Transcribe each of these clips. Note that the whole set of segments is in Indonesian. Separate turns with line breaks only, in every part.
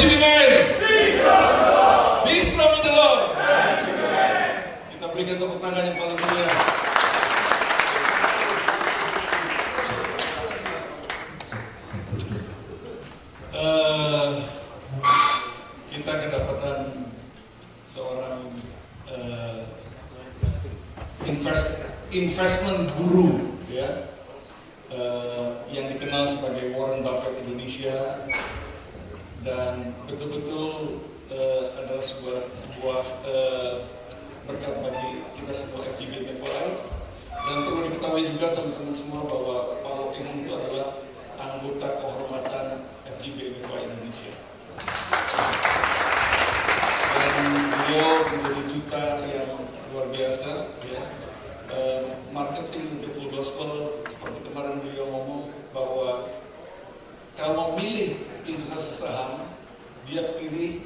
FGB men. Be strong in the Lord. Kita berikan tepuk tangan yang paling meriah. Kita kedapatan seorang investment guru, ya, yang dikenal sebagai Warren Buffett Indonesia, dan betul-betul adalah sebuah berkat bagi kita semua FGB BFI. Dan perlu diketahui juga teman-teman semua bahwa Pak Rokin itu adalah anggota kehormatan FGB BFI Indonesia. Dan beliau menjadi duta yang luar biasa, ya. Marketing untuk full gospel, seperti kemarin beliau ngomong bahwa kalau milih investasi saham, dia pilih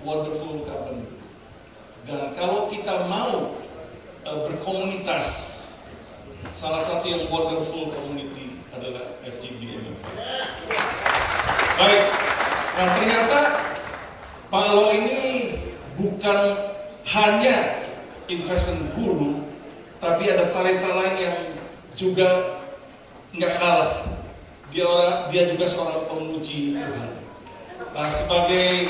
wonderful company. Dan kalau kita mau berkomunitas, salah satu yang wonderful community adalah FGB BFI. Baik, nah ternyata Pak Alo ini bukan hanya investment guru, tapi ada talenta lain yang juga nggak kalah. Dia juga seorang pemuji Tuhan. Nah, sebagai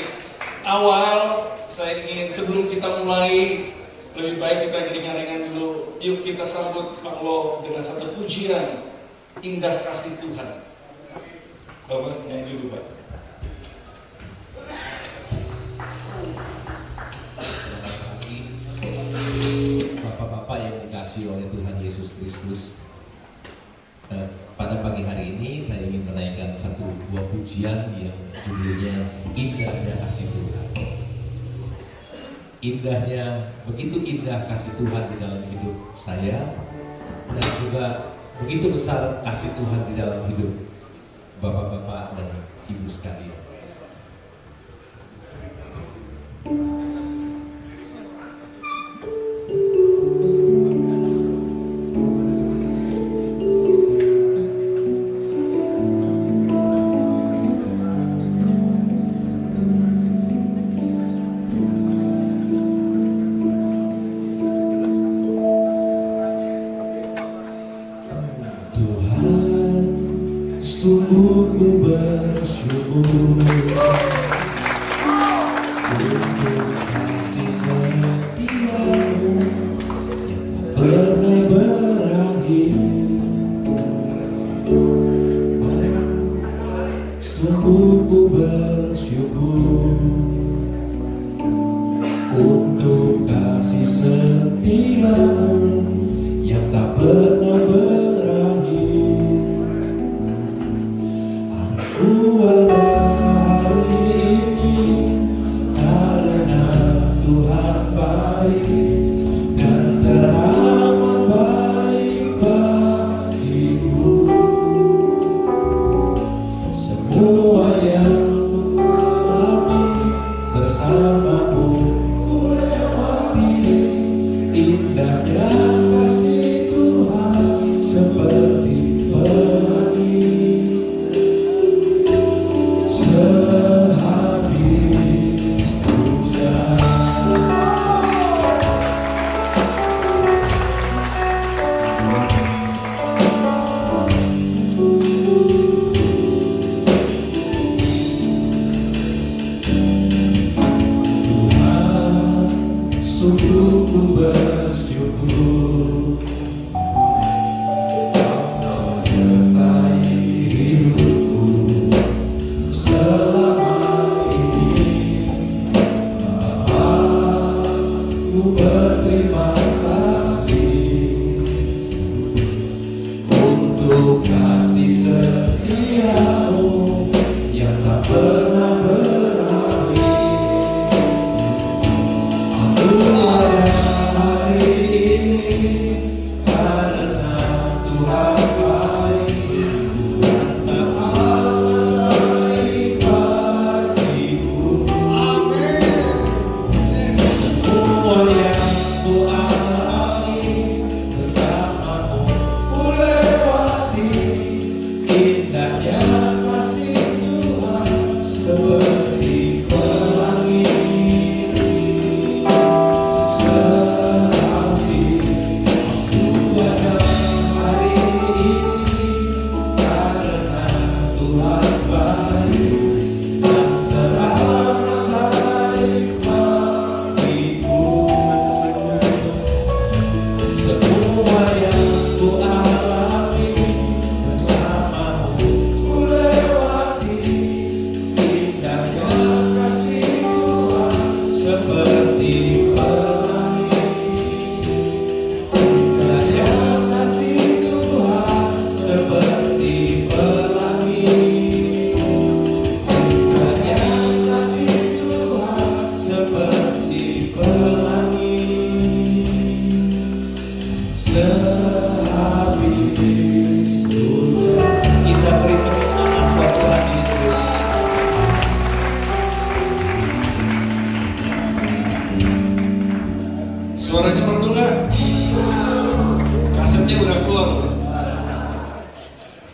awal, saya ingin sebelum kita mulai, lebih baik kita ringan-ringan dulu. Yuk kita sambut Pak Lo dengan satu pujian, Indah Kasih Tuhan. Bapak nyanyi dulu, Pak.
Bapak-bapak yang dikasihi oleh Tuhan Yesus Kristus, pada pagi hari ini saya ingin menaikkan satu buah pujian yang judulnya Indahnya Kasih Tuhan. Indahnya, begitu indah kasih Tuhan di dalam hidup saya, dan juga begitu besar kasih Tuhan di dalam hidup bapak-bapak dan ibu sekalian.
Sungguh ku bersyukur untuk kasih setiamu yang tak pernah berakhir. Sungguh ku bersyukur untuk kasih setiamu yang tak pernah berakhir. Aku ada hari ini karena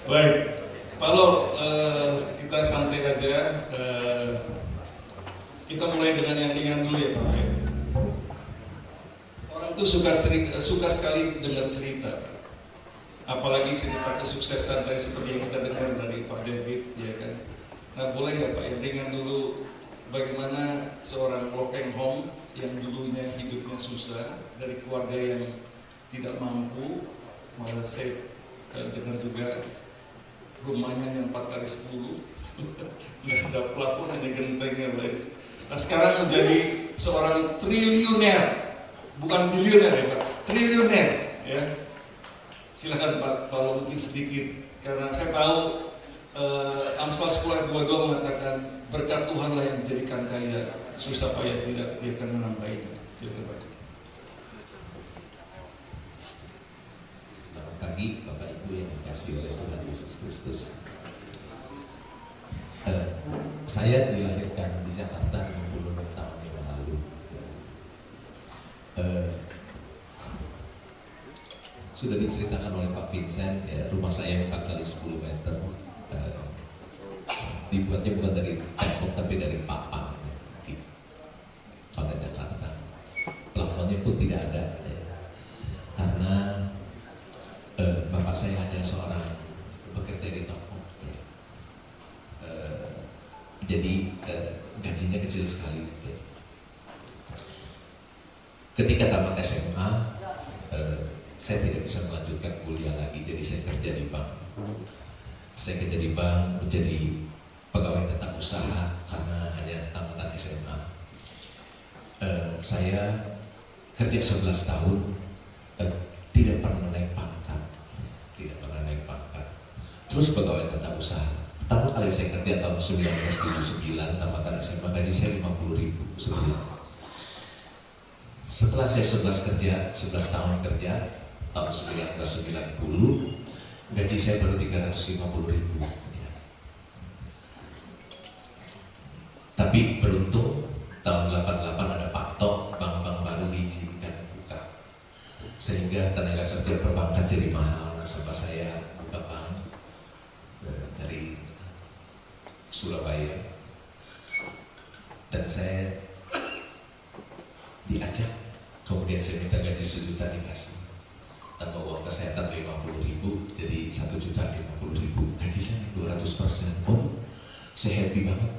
Baik, kalau kita santai aja, kita mulai dengan yang ringan dulu ya Pak. Orang tuh suka sekali dengar cerita, apalagi cerita kesuksesan tadi seperti yang kita dengar dari Pak David, ya kan. Nah boleh nggak Pak yang ringan dulu, bagaimana seorang working home yang dulunya hidupnya susah dari keluarga yang tidak mampu, malah saya dengar juga rumahnya yang 4x10, nggak ada plafon, hanya gentengnya baik. Nah sekarang menjadi seorang triliuner, bukan bilioner ya Pak, triliuner ya. Silakan Pak, kalau mungkin sedikit, karena saya tahu Amsal 10:22 mengatakan berkat Tuhanlah yang menjadikan kaya, susah payah tidak, dia akan menambahinya. Silakan Pak.
Selamat pagi Bapak Ibu yang dikasihi oleh Tuhan Yesus Kristus. Saya dilahirkan di Jakarta 66 tahun yang lalu. Sudah diceritakan oleh Pak Vincent, ya, rumah saya 4x10 meter. Dibuatnya bukan dari tembok tapi dari papan di Kota Jakarta. Plafonnya pun tidak ada, ya. Karena bapak saya hanya seorang bekerja di toko, ya. Jadi gajinya kecil sekali, ya. Ketika tamat SMA, saya tidak bisa melanjutkan kuliah lagi, jadi saya kerja di bank. Saya kerja di bank menjadi pegawai tata usaha karena hanya tamatan SMA. Saya kerja 11 tahun, tidak pernah naik pangkat, Terus pegawai tata usaha. Pertama kali saya kerja tahun 1979, tamatan SMA, gaji saya 50.000 sebulan. Setelah saya 11 tahun kerja, tahun 1990, gaji saya baru 350.000. Ya. Tapi beruntung tahun 88 ada Pakto, bank-bank baru diizinkan buka, sehingga tenaga kerja perbankan jadi mahal. Nah, sampai saya buka bank dari Surabaya, dan saya diajak, kemudian saya minta gaji 1 juta dikasih, tambah uang kesehatan 50.000, jadi 1.050.000, gaji saya 200%. Oh, saya happy banget.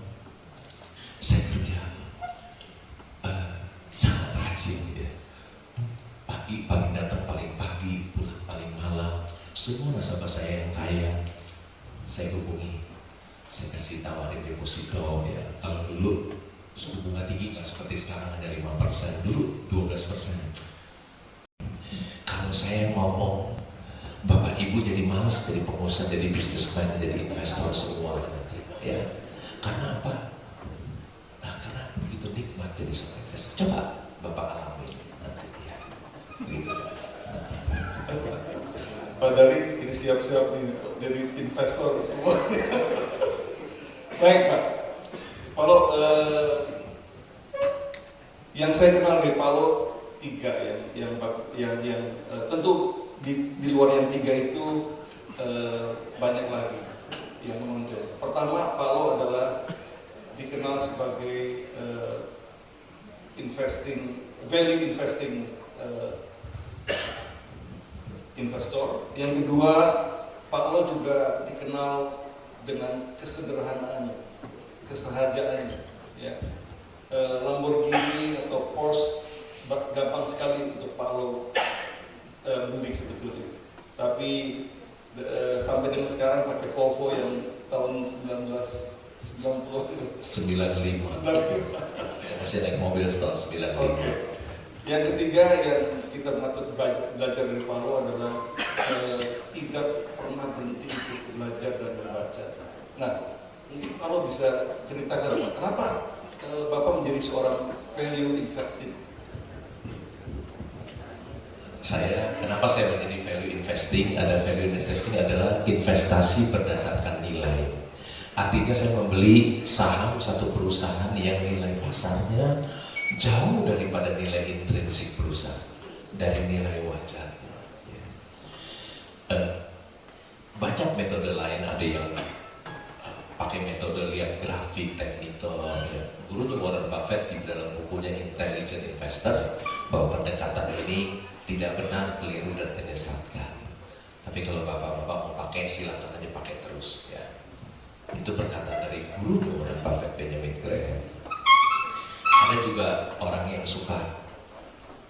Saya kerja sangat rajin, ya. Pagi paling datang paling pagi, pulang paling malam. Semua nasabah saya yang kaya saya hubungi, saya kasih tawarin deposito, ya. Kalau dulu suku bunga tinggi, nggak seperti sekarang hanya 5%, dulu 12%. Kalau saya ngomong, Bapak Ibu jadi malas jadi pengusaha, jadi bisnismen, jadi investor semua nanti, ya. Karena apa? Nah, karena begitu nikmat jadi seorang investor. Coba Bapak alami nanti, ya. Begitu.
Pak Dari ini siap-siap nih jadi investor semua. Baik Pak, kalau yang saya kenal di Palo 3 yang tentu di luar yang 3 itu banyak lagi yang menonjol. Pertama, Palo adalah dikenal sebagai value investing investor. Yang kedua, Palo juga dikenal dengan kesederhanaannya, kesahajaannya, ya. Lamborghini atau Porsche gampang sekali untuk Palo beli sebetulnya. Tapi sampai dengan sekarang pakai Volvo yang tahun
95. Masih naik mobil tahun 95.
Okay. Yang ketiga yang kita patut belajar dari Palo adalah tidak pernah berhenti untuk belajar dan membaca. Nah, mungkin Palo bisa ceritakan kenapa Bapak menjadi seorang value investing?
Kenapa saya menjadi value investing? Value investing adalah investasi berdasarkan nilai. Artinya saya membeli saham satu perusahaan yang nilai pasarnya jauh daripada nilai intrinsik perusahaan, dari nilai wajarnya. banyak metode lain, ada yang pakai metode lihat grafik teknikal. Ya. Gurunya Warren Buffett di dalam bukunya Intelligent Investor bahwa pendekatan ini tidak benar, keliru dan menyesatkan. Tapi kalau bapak-bapak mau pakai, silakan aja pakai terus. Ya. Itu perkataan dari gurunya Warren Buffett, Benjamin Graham. Ada juga orang yang suka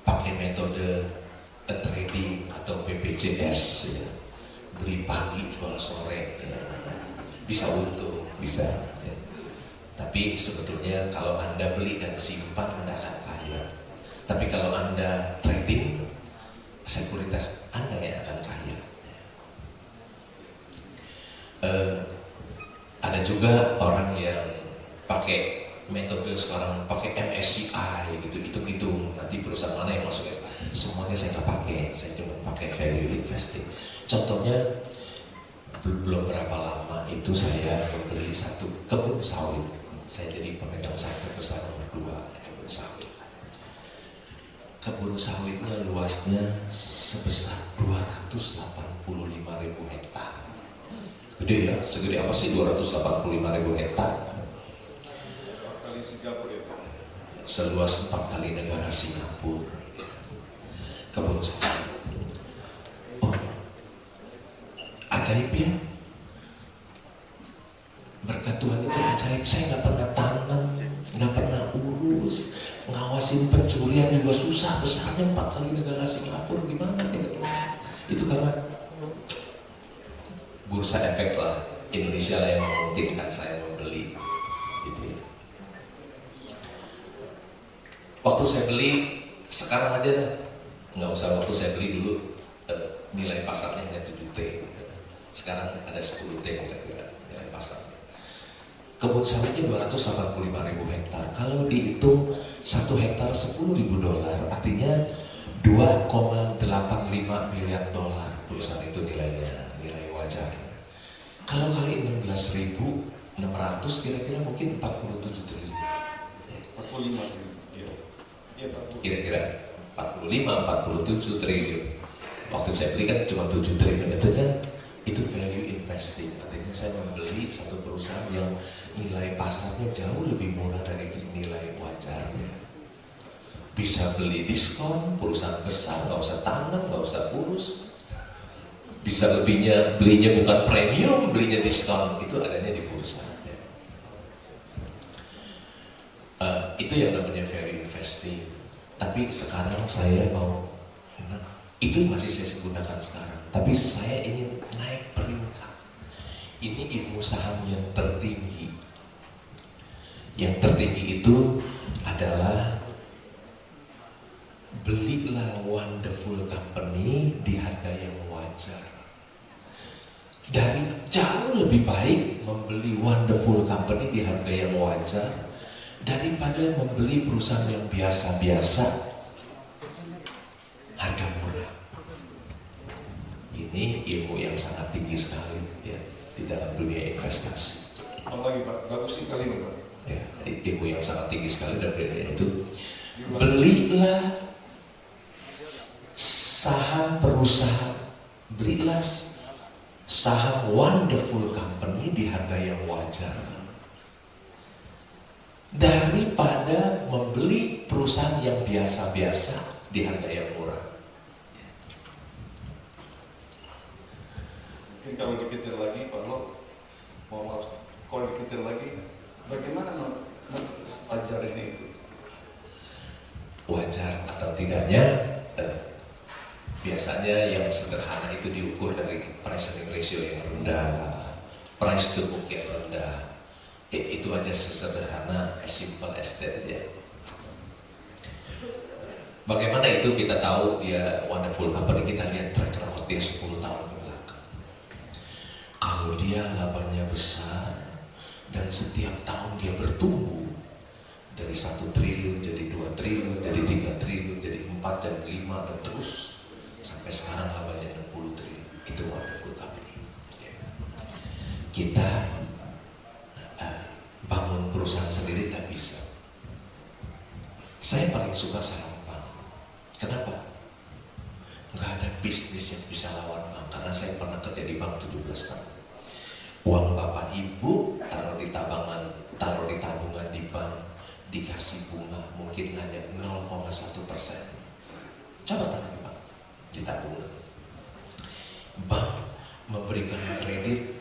pakai metode trading atau BPJS, ya. Beli pagi jual sore, ya. Bisa untung, bisa. Ya. Tapi sebetulnya kalau Anda beli dan simpan, Anda akan kaya. Tapi kalau Anda trading, sekuritas Anda yang akan kaya. Ada juga orang yang pakai metode sekarang, pakai MSCI gitu, hitung-hitung nanti perusahaan mana yang masuk. Semuanya saya nggak pakai, saya cuma pakai value investing. Contohnya, belum berapa lama itu saya membeli satu kebun sawit. Saya jadi pemegang saham terbesar nomor 2 kebun sawit. Kebun sawitnya luasnya sebesar 285.000 hektar. Gede ya, segede apa sih 285.000 hektar?
Kali Singapura ya, Pak.
Seluas 4 kali negara Singapura. Kebun sawit. Oh, ajaib ya. Berkat Tuhan itu ajaib. Saya nggak pernah tanam, nggak pernah urus, ngawasin pencurian juga susah. Besarnya 4 kali negara Singapura, gimana gitu? Itu karena bursa efek lah Indonesia lah yang memungkinkan saya membeli gitu ya. Waktu saya beli, sekarang aja dah, nggak usah waktu saya beli dulu, nilai pasarnya hanya 7T, sekarang ada 10T nilai pasarnya. Kebun sawitnya 285.000 hektar. Kalau dihitung 1 hektar $10.000, artinya 2,85 miliar dolar perusahaan itu nilainya, nilai wajar. Kalau kali 16.600 kira-kira mungkin 47 triliun.
45 triliun. Iya. Iya, Pak.
Kira-kira 45-47 triliun. Waktu saya beli kan cuma 7 triliun. Itu value investing. Artinya saya membeli satu perusahaan yang nilai pasarnya jauh lebih murah dari nilai wajarnya. Bisa beli diskon, perusahaan besar, nggak usah tanam, nggak usah urus. Bisa lebihnya, belinya bukan premium, belinya diskon. Itu adanya di bursa. Itu yang namanya value investing. Tapi sekarang saya mau, itu masih saya gunakan sekarang. Tapi saya ingin naik peringkat. Ini ilmu saham yang tertinggi. Yang tertinggi itu adalah belilah wonderful company di harga yang wajar. Dari jauh lebih baik membeli wonderful company di harga yang wajar daripada membeli perusahaan yang biasa-biasa harga murah. Ini ilmu yang sangat tinggi sekali ya di dalam dunia investasi.
Lagi Pak, bagus sih kali ini Pak.
Ya, ilmu yang sangat tinggi sekali dan dunia itu. Belilah saham perusahaan, belilah saham wonderful company di harga yang wajar daripada membeli perusahaan yang biasa-biasa di harga yang murah.
Mungkin kalau dikejar lagi Pak Lo, mohon maaf, kalau dikejar lagi, bagaimana wajar ini itu?
Wajar atau tidaknya, biasanya yang sederhana itu diukur dari price earning ratio yang rendah, price to book yang rendah. Itu aja sesederhana, as simple as that ya. Bagaimana itu kita tahu dia wonderful company? Kita lihat track record dia 10 tahun ke belakang. Kalau dia labanya besar dan setiap tahun dia bertumbuh dari 1 triliun jadi 2 triliun, jadi 3 triliun, jadi 4 dan 5 dan terus sampai sekarang labanya 60 triliun. Itu wonderful company. Kita bangun perusahaan sendiri tidak bisa. Saya paling suka saham bank. Kenapa? Nggak ada bisnis yang bisa lawan bank. Karena saya pernah ketika kerja di bank 17 tahun. Uang Bapak Ibu taruh di tabungan di bank, dikasih bunga mungkin hanya 0,1%. Coba tanya Pak, di tabungan. Bank memberikan kredit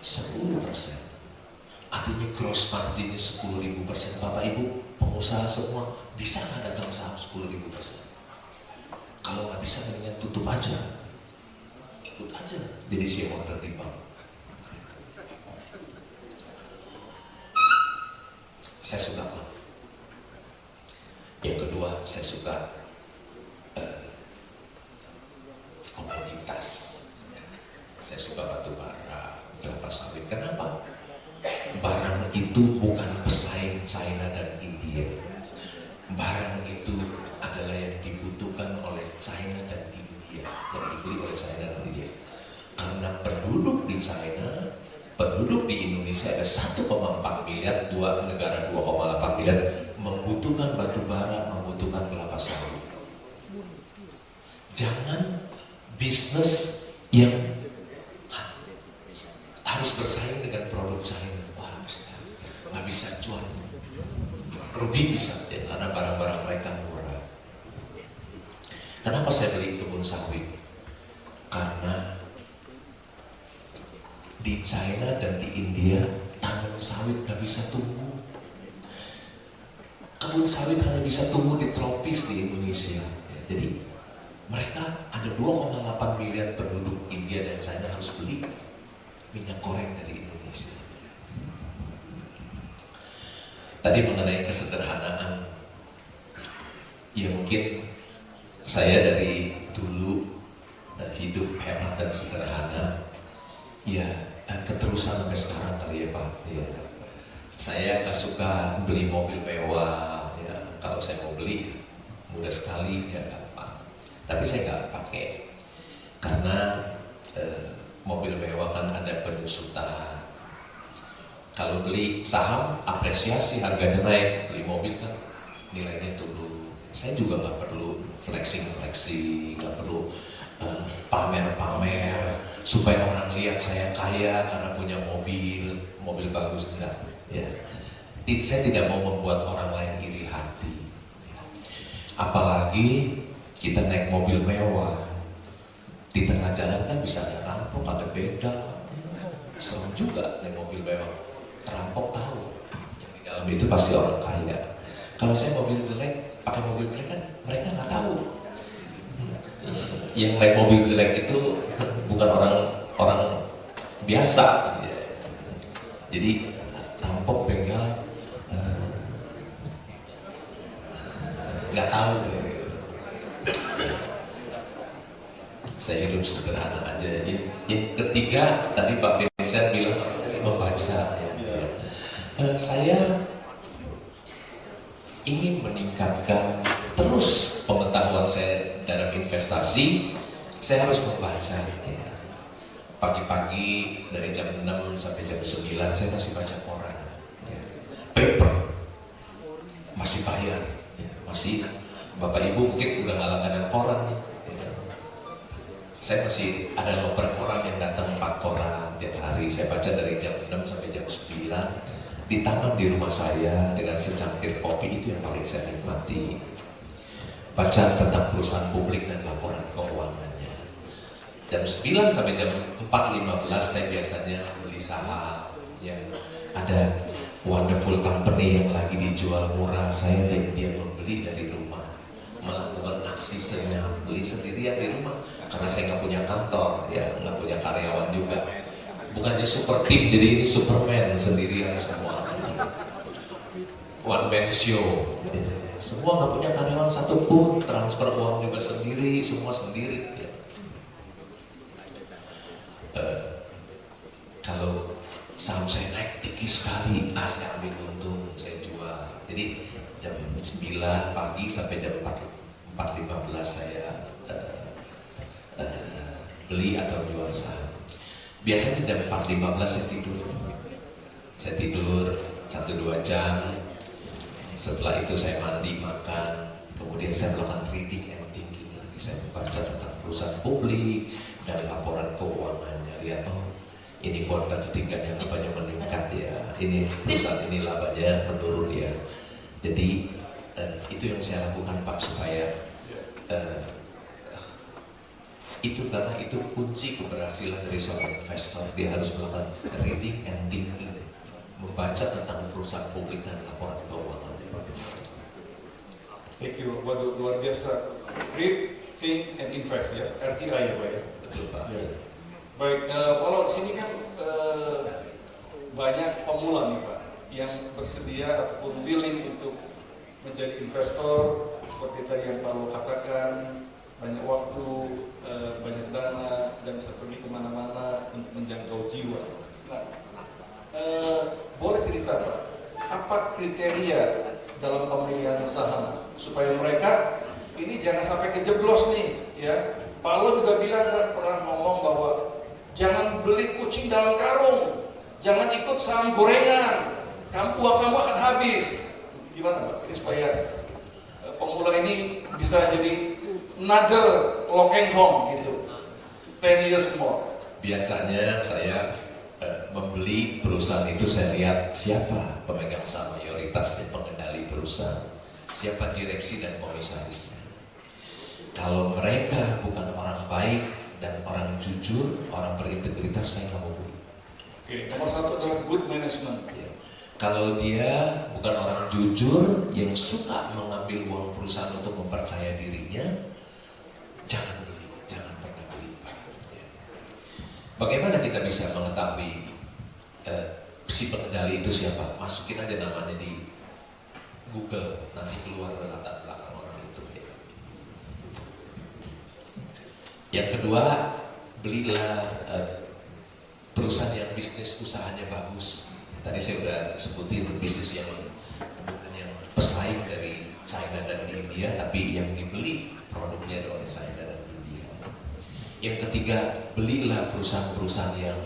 10%. Artinya gross marginnya 10.000%. Bapak Ibu pengusaha semua bisa nggak datang saham 10.000%? Kalau nggak bisa mendingan tutup aja, ikut aja jadi shareholder di bank. Saya suka Pak. Yang kedua, saya suka komoditas. Saya suka batu bara, kelapa sawit. Kenapa? Barang itu bukan pesaing China dan India. Barang itu adalah yang dibutuhkan oleh China dan India, yang dibeli oleh China dan India. Karena penduduk di China, penduduk di Indonesia ada 1,4 miliar, dua negara 2,8 miliar, membutuhkan batu bara, membutuhkan kelapa sawit. Jangan bisnis yang harus bersaing dengan produk China. Wah, nggak bisa cuan, rugi bisa ya, karena barang-barang mereka murah. Kenapa saya beli kebun sawit? Karena di China dan di India tanam sawit nggak bisa tumbuh. Kebun sawit hanya bisa tumbuh di tropis di Indonesia. Jadi mereka ada 2,8 miliar penduduk India dan China harus beli minyak goreng dari Indonesia. Tadi mengenai kesederhanaan, ya mungkin saya dari dulu hidup hemat dan sederhana, ya keterusan sampai sekarang kali ya Pak. Ya. Saya gak suka beli mobil mewah, ya kalau saya mau beli mudah sekali ya gampang. Tapi saya gak pakai karena mobil mewah kan ada penyusutan. Kalau beli saham apresiasi harganya naik, beli mobil kan nilainya turun. Saya juga nggak perlu flexing, nggak perlu pamer supaya orang lihat saya kaya karena punya mobil bagus, enggak. Ya. Saya tidak mau membuat orang lain iri hati. Apalagi kita naik mobil mewah, di tengah jalan kan bisa ada rampok, ada begal. Serem juga naik mobil mewah. Rampok tahu yang di dalam itu pasti orang kaya. Kalau saya mobil jelek, pakai mobil jelek kan mereka nggak tahu. Yang naik mobil jelek itu bukan orang biasa. Jadi rampok, begal nggak tahu. Saya hidup sederhana aja. Yang ketiga tadi Pak Vincent bilang membaca. Saya ingin meningkatkan terus pengetahuan saya dalam investasi. Saya harus membaca. Pagi-pagi dari jam 6 sampai jam 9 saya masih baca koran. Paper masih bayar. Masih Bapak Ibu mungkin udah nggak langganan koran. Saya masih ada loper koran yang datang 4 koran tiap hari. Saya baca dari jam 6 sampai jam 9 di taman di rumah saya dengan secangkir kopi. Itu yang paling saya nikmati. Baca tentang perusahaan publik dan laporan keuangannya. Jam 9 sampai jam 4.15 saya biasanya beli saham yang ada wonderful company yang lagi dijual murah. Saya dan dia membeli dari rumah, melakukan aksi senyap, beli sendirian di rumah karena saya nggak punya kantor, ya nggak punya karyawan juga. Bukannya super team, jadi ini Superman sendirian semua. One man show. Semua nggak punya karyawan satupun, transfer uang juga sendiri, semua sendiri. Ya. Kalau saham saya naik tinggi sekali, saya ambil untung, saya jual. Jadi jam 9 pagi sampai jam 4.15 saya beli atau jual saham. Biasanya jam 4.15 saya tidur. Saya tidur 1-2 jam. Setelah itu saya mandi, makan. Kemudian saya melakukan reading yang tinggi lagi. Saya membaca tentang perusahaan publik, dan laporan keuangannya. Lihat, oh ini kuartal ketiganya labanya meningkat ya, ini perusahaan ini labanya menurun ya. Jadi itu yang saya lakukan Pak, supaya itu karena itu kunci keberhasilan dari seorang investor. Dia harus melakukan reading and thinking, membaca tentang perusahaan publik dan laporan keuangan.
Thank you. Waduh, luar biasa. Read, think, and invest ya, RTI ya Pak ya.
Betul Pak.
Ya. Baik, kalau di sini kan banyak pemula nih Pak yang bersedia ataupun willing untuk menjadi investor, seperti tadi yang Pak Lo katakan, banyak waktu, banyak dana, dan bisa pergi kemana-mana untuk menjangkau jiwa. Nah, boleh cerita Pak, apa kriteria dalam pemilihan saham supaya mereka ini jangan sampai kejeblos nih ya. Pak Lo juga pernah ngomong bahwa jangan beli kucing dalam karung, jangan ikut saham gorengan, uang kamu akan habis. Gimana Pak? Ini supaya pemula ini bisa jadi another Lokeng Hong gitu, 10 years more.
Biasanya saya membeli perusahaan itu, saya lihat siapa pemegang saham mayoritas dan pengendali perusahaan, siapa direksi dan komisarisnya. Kalau mereka bukan orang baik dan orang jujur, orang berintegritas, saya nggak mau beli.
Oke, nomor satu adalah good management.
Ya. Kalau dia bukan orang jujur yang suka mengambil uang perusahaan untuk memperkaya dirinya, jangan beli, jangan pernah beli. Ya. Bagaimana kita bisa mengetahui si pengendali itu siapa? Masukin aja namanya di Google, nanti keluar latar belakang orang itu. Ya. Yang kedua, belilah perusahaan yang bisnis usahanya bagus. Tadi saya udah sebutin bisnis yang bukan yang pesaing dari China dan India, tapi yang dibeli produknya oleh China dan India. Yang ketiga, belilah perusahaan-perusahaan yang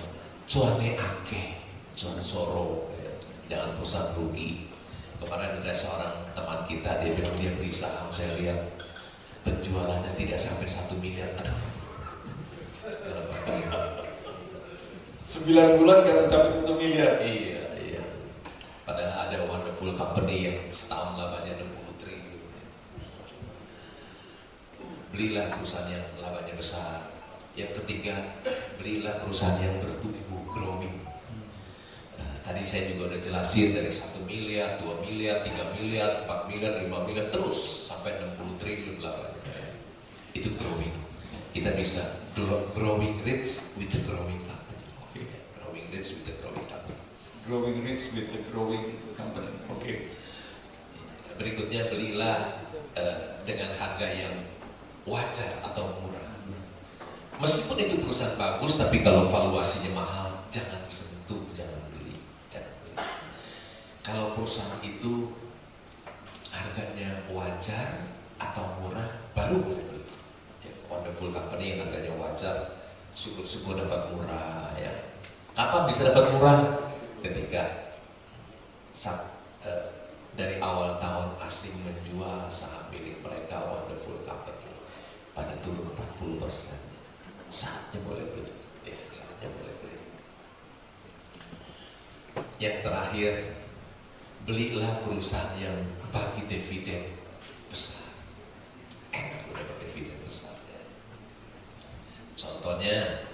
cuannya akeh, cuan soro, ya. Jangan perusahaan rugi. Kemarin ada seorang teman kita, dia bilang dia beli saham, saya lihat penjualannya tidak sampai 1 miliar. Aduh,
9 bulan gak mencapai 1 miliar.
Iya. Padahal ada wonderful company yang setahun labanya 60 triliun. Belilah perusahaan yang labanya besar. Yang ketiga, belilah perusahaan yang bertumbuh, growing. Tadi saya juga udah jelasin dari 1 miliar, 2 miliar, 3 miliar, 4 miliar, 5 miliar, terus sampai 60 triliun labanya. Itu growing. Kita bisa growing rich with the growing company. Okay. Growing rich with the growing company.
Growing rich with the growing company. Oke.
Berikutnya, belilah dengan harga yang wajar atau murah. Meskipun itu perusahaan bagus, tapi kalau valuasinya mahal, jangan sentuh, jangan beli. Kalau perusahaan itu harganya wajar atau murah, baru boleh beli. Ya, wonderful company yang harganya wajar, syukur-syukur dapat murah. Ya. Kapan bisa dapat murah? Ketika dari awal tahun asing menjual saham milik mereka, wonderful company, pada turun 40%, saatnya boleh beli. Ya, saatnya boleh beli. Yang terakhir, belilah perusahaan yang bagi dividen besar. Enak dapat dividen besar. Ya. Contohnya,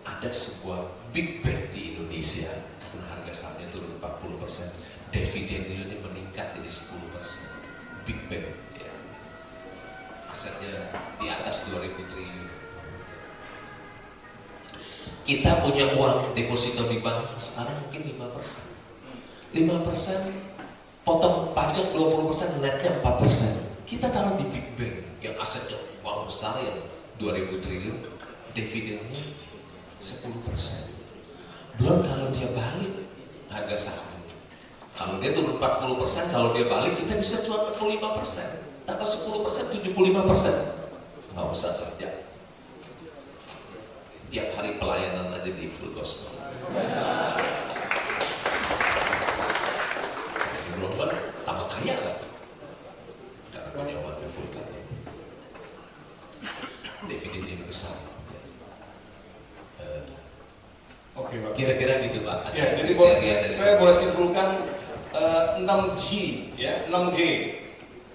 ada sebuah big bank di Indonesia, karena harga sahamnya turun 40%, dividen yieldnya meningkat jadi 10%. Big bank, ya. Asetnya di atas 2.000 triliun. Kita punya uang deposito di bank sekarang mungkin 5%. 5% potong pajak 20%, netnya 4%. Kita taruh di big bank yang asetnya uang besar yang 2.000 triliun, dividennya 10%. Belum kalau dia balik harga saham. Kalau dia turun 40%, kalau dia balik kita bisa jual 45%. Tambah 10%, 75%. Nggak usah kerja. Tiap hari pelayanan aja di Full Gospel. Belum tambah kaya kan? Karena punya wonderful company. Dividen yang besar.
Oke, Pak.
Kira-kira gitu Pak.
Ya, jadi saya boleh simpulkan 6G, ya, 6G.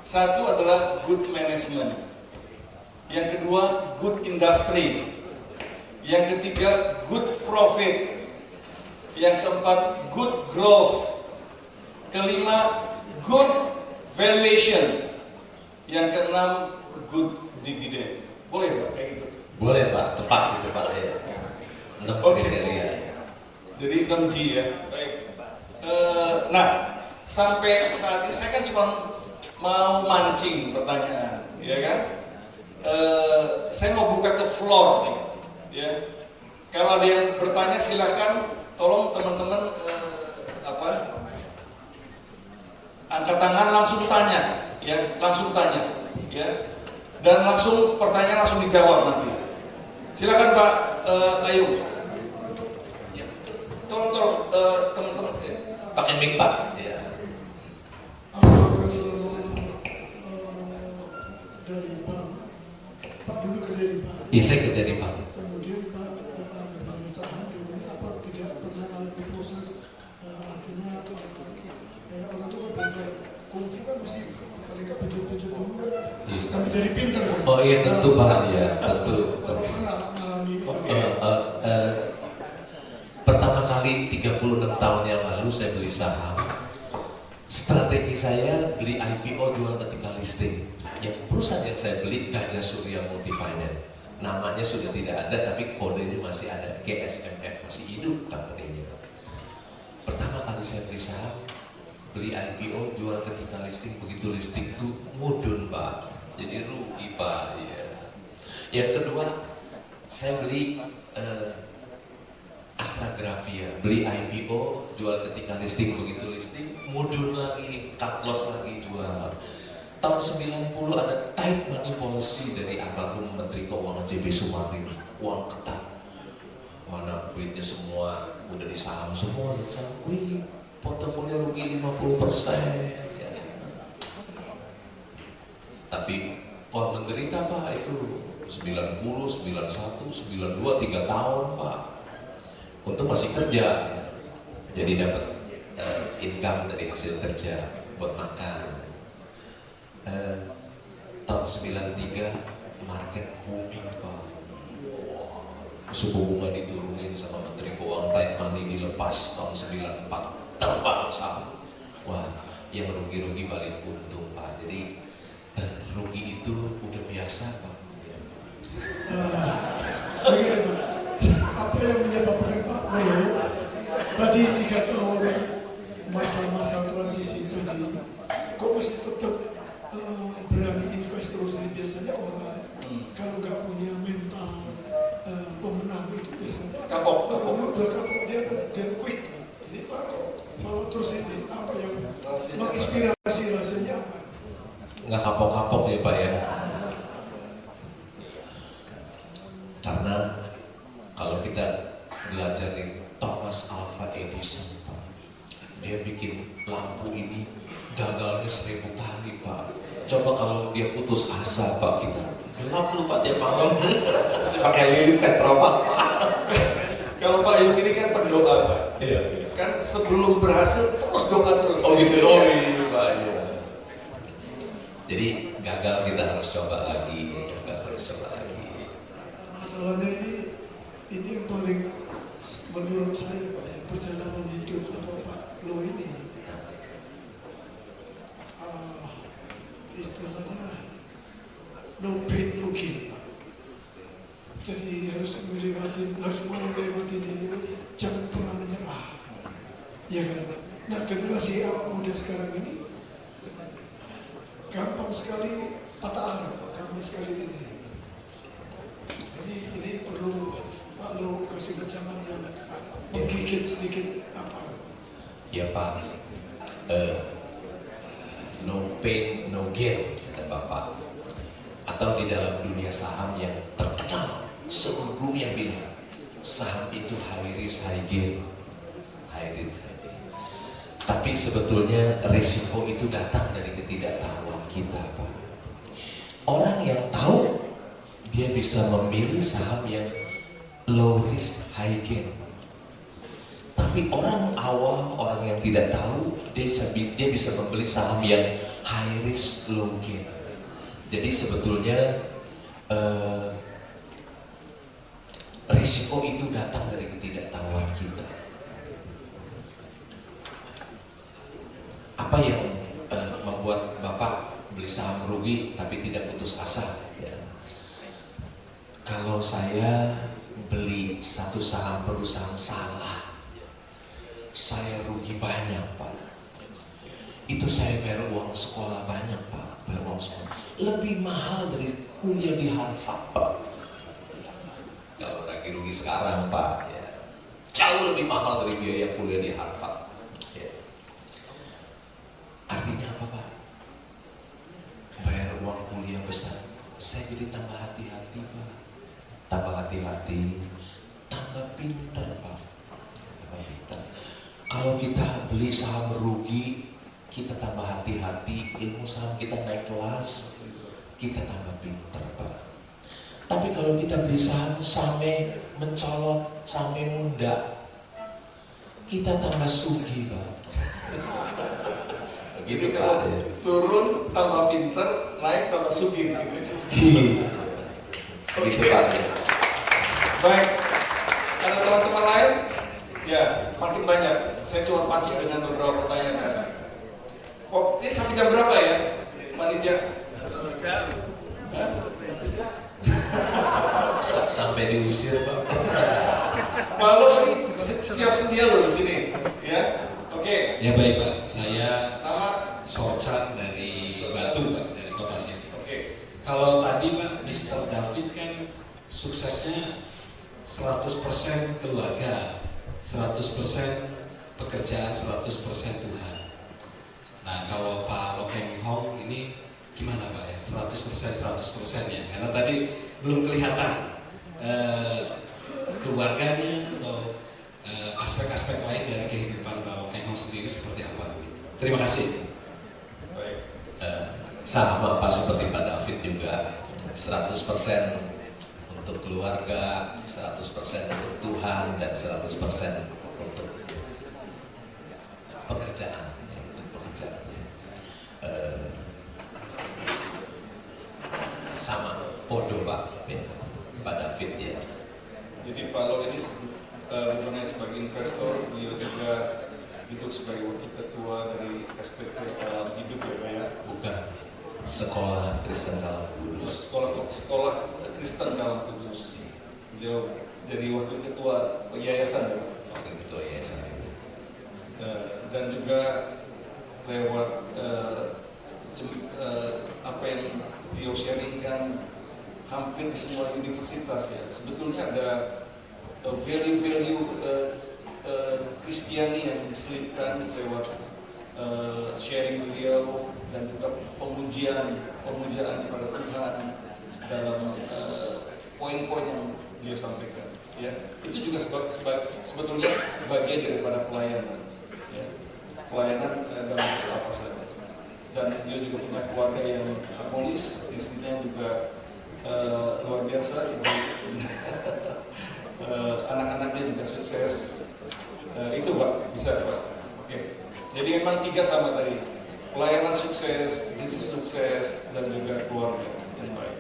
Satu adalah good management. Yang kedua, good industry. Yang ketiga, good profit. Yang keempat, good growth. Kelima, good valuation. Yang keenam, good dividend. Boleh Pak, kayak gitu?
Boleh Pak, tepat itu Pak ya. 6
Oke.
kriteria.
Jadi 6G ya. Baik. Nah, sampai saat ini saya kan cuma mau mancing pertanyaan, ya kan? Saya mau buka ke floor nih, ya. Kalau ada yang bertanya silakan, tolong teman-teman angkat tangan langsung tanya, ya, langsung tanya, ya, dan langsung pertanyaan langsung dijawab nanti. Silakan Pak Ayu. Tolong teman-teman.
Pakai mic Pak. Ya.
Apakah selama dari bank, Pak dulu kerja di bank,
Iya saya kerja di Pak.
kemudian Pak dengan bank saham, kemudian apa tidak pernah melalui proses, artinya orang tua belajar kungfu kan mesti paling nggak pecut-pecut dulu kan,
Iya.
tapi jadi pintar kan.
Oh iya tentu Pak ya, tentu.
Bapak pernah mengalami itu.
Pertama kali 36 tahun yang lalu saya beli saham. Strategi saya beli IPO jual ketika listing. Yang perusahaan yang saya beli Gajah Surya Multifinance. Namanya sudah tidak ada tapi kodenya masih ada, GSMF, masih hidup company-nya. Pertama kali saya beli saham, beli IPO jual ketika listing, begitu listing itu mudun Pak. Jadi rugi Pak ya. Yang kedua, saya beli Astragrafia, beli IPO, jual ketika listing, begitu listing, mudun lagi, cut loss lagi jual. Tahun 90 ada tight money policy dari almarhum Menteri Keuangan JB Sumardi, uang ketat. Mana duitnya semua udah di saham semua, wih, portofolio rugi 50%. Ya. Tapi wah menderita Pak itu 90, 91, 92, 3 tahun Pak. Untung masih kerja, jadi dapat income dari hasil kerja buat makan. Tahun 93 market booming Pak. Suku bunga diturunin sama Menteri Keuangan, tight money dilepas tahun 94 terbang saham. Wah, yang rugi-rugi balik untung Pak. Jadi rugi itu udah biasa Pak.
Begini Pak, apa yang menyebabkan Pak Boyo tadi 3 tahun masa-masa transisi tadi, kok masih tetap berani invest terus? Biasanya orang kalau nggak punya mental pemenang itu biasanya
Kapok.
kalau udah kapok dia quick. Jadi Pak kok malah terus ini, apa yang menginspirasi, rasanya apa?
Nggak kapok-kapok ya Pak ya. Karena kalau kita belajar dari Thomas Alva Edison Pak, dia bikin lampu ini gagalnya 1000 kali Pak. Coba kalau dia putus asa Pak, kita gelap lu Pak tiap malam. Pakai lilin petro Pak.
Kalau Pak Ayu ini kan pendoa Pak.
Iya.
Kan sebelum berhasil terus doa terus.
Oh gitu, oh iya Pak. Iya. Jadi gagal kita harus coba lagi,
Masalahnya ini yang paling menurut saya Pak ya, perjalanan hidup atau Pak Lo ini istilahnya no pain no gain. Jadi harus mau melewati ini, jangan pernah menyerah, ya kan? Nah generasi anak muda sekarang ini gampang sekali patah arang, gampang sekali ini. Jadi ini perlu Pak Lo kasih kecaman yang menggigit sedikit apa?
Ya Pak, no pain, no gain, kata Bapak. Atau di dalam dunia saham yang terkenal, seluruh dunia bilang, saham itu high risk, high gain. High risk, high gain. Tapi sebetulnya risiko itu datang dari ketidaktahuan kita Pak. Orang yang tahu, dia bisa memilih saham yang low risk, high gain. Tapi orang awam, orang yang tidak tahu, dia bisa membeli saham yang high risk low gain. Jadi sebetulnya risiko itu datang dari ketidaktahuan kita. Apa yang membuat Bapak beli saham rugi tapi tidak putus asa? Ya. Kalau saya beli satu saham perusahaan salah, saya rugi banyak, Pak. Itu saya bayar uang sekolah banyak, Pak. Bayar uang sekolah lebih mahal dari kuliah di Harvard, Pak. Kalau lagi rugi sekarang, Pak, ya, jauh lebih mahal dari biaya kuliah di Harvard. Ya. Artinya apa, Pak? Bayar uang kuliah besar, saya jadi tambah hati-hati, Pak. Tambah hati-hati, tambah pintar, Pak. Tambah pintar. Kalau kita beli saham rugi, kita tambah hati-hati, ilmu saham kita naik kelas, kita tambah pintar, Pak. Tapi kalau kita beli saham sampai mencolot, sampai munda, kita tambah sugih, Pak. Begitu, Pak.
Turun tambah pinter, naik tambah sugih.
Begitu, Pak.
Baik, ada teman-teman lain? Ya, makin banyak. Saya cuma pancing dengan beberapa pertanyaan. Oh, ini sampai jam berapa ya, panitia?
Sampai diusir, Pak.
Kalau ini siap sedia loh di sini, ya? Oke.
Ya baik Pak, saya
Nama?
Socan dari Batu Pak, dari Kota Sini.
Oke.
Kalau tadi Pak, Mr. David kan suksesnya 100% keluarga, 100% pekerjaan, 100% Tuhan. Nah kalau Pak Lokeng Hong ini gimana Pak ya? 100% ya? Karena tadi belum kelihatan keluarganya atau aspek-aspek lain dari kehidupan Pak Lokeng Hong sendiri seperti apa? Terima kasih.
Baik.
Sama Pak seperti Pak David juga, 100% untuk keluarga, 100% untuk Tuhan, dan 100% untuk pekerjaan. Untuk pekerjaan. Sama, podo Pak, ya, Pak David ya.
Jadi Pak Lo ini bukan hanya sebagai investor, beliau juga hidup sebagai wakil ketua dari STP Alam Hidup ya Pak ya.
Bukan, Sekolah Kristen Kalam Kudus.
Sekolah Kristen Kalam Kudus. Beliau jadi wakil ketua yayasan ya.
Wakil ketua yayasan itu.
Dan juga lewat apa yang beliau sharingkan hampir di semua universitas ya. Sebetulnya ada value-value Kristiani yang diselipkan lewat sharing beliau dan juga pemujaan kepada Tuhan dalam poin-poin yang beliau sampaikan. Ya, itu juga sebetulnya bagian daripada pelayanan. Ya. Pelayanan dalam apa saja. Dan dia juga punya keluarga yang harmonis, istrinya juga luar biasa, anak-anaknya juga sukses. Itu Pak, bisa Pak. Oke. Jadi memang 3 sama tadi, pelayanan sukses, bisnis sukses, dan juga keluarga yang baik.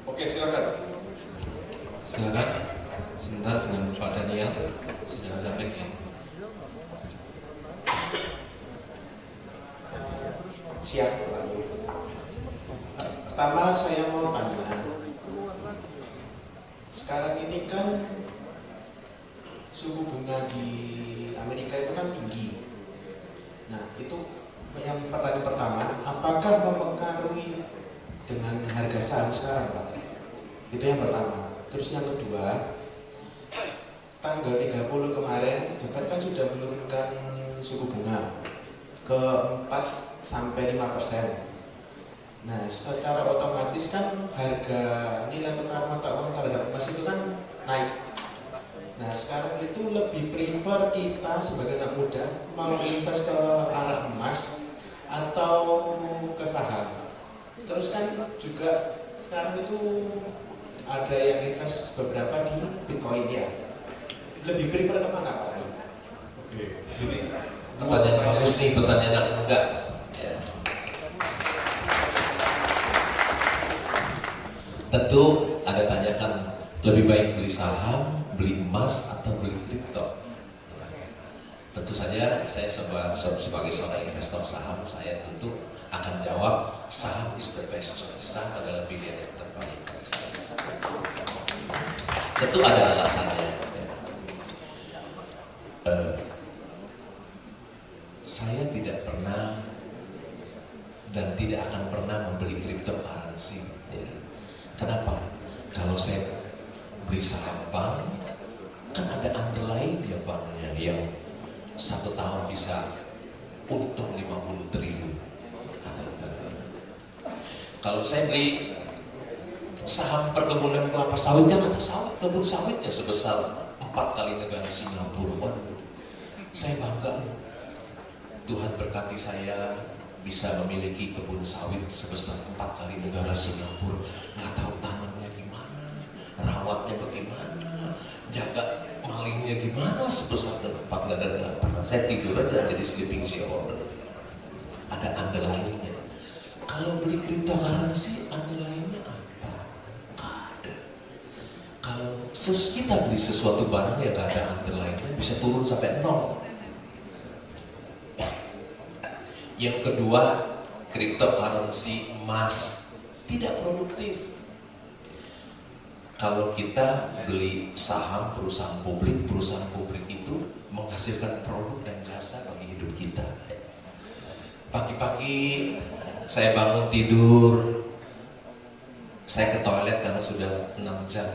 Oke, silakan.
Silakan sebentar dengan Pak Daniel sudah sampai ke.
Siap lalu. Pertama saya mau tanya, sekarang ini kan suku bunga di Amerika itu kan tinggi. Nah itu yang pertanyaan pertama, apakah mempengaruhi dengan harga saham sekarang Pak? Itu yang pertama. Terus yang kedua, tanggal 30 kemarin The Fed kan sudah menurunkan suku bunga ke 4-5%. Nah, secara otomatis kan harga nilai tukar mata uang terhadap emas itu kan naik. Nah, sekarang itu lebih prefer kita sebagai anak muda mau invest ke arah emas atau ke saham. Terus kan juga sekarang itu ada yang invest beberapa di Bitcoin ya. lebih prefer kemana Pak? Oke.
Pertanyaan bagus nih, pertanyaan anak muda. Ya. Tentu ada tanyakan, lebih baik beli saham, beli emas, atau beli kripto? Tentu saja saya sebagai seorang investor saham, saya tentu akan jawab saham is the best choice. Saham adalah pilihan yang terbaik bagi saya. Tentu ada alasannya. Saya tidak pernah dan tidak akan pernah membeli cryptocurrency. Ya. Kenapa? Kalau saya beli saham bank, kan ada underlying ya banknya yang 1 tahun bisa untung 50 triliun. Kalau saya beli saham perkebunan kelapa sawit, kan ada kebun sawitnya sebesar 4 kali negara Singapura. Waduh, saya bangga. Tuhan berkati saya bisa memiliki kebun sawit sebesar 4 kali negara Singapura. Nggak tahu tanamnya gimana, rawatnya bagaimana, jaga malingnya gimana sebesar 4 negara. Saya tidur aja jadi sleeping shareholder. Ada underlying-nya. Kalau beli cryptocurrency, underlying-nya apa? Nggak ada. Kalau kita beli sesuatu barang yang nggak ada underlying-nya, bisa turun sampai 0. Yang kedua, cryptocurrency emas tidak produktif. Kalau kita beli saham perusahaan publik itu menghasilkan produk dan jasa bagi hidup kita. Pagi-pagi saya bangun tidur, saya ke toilet karena sudah 6 jam.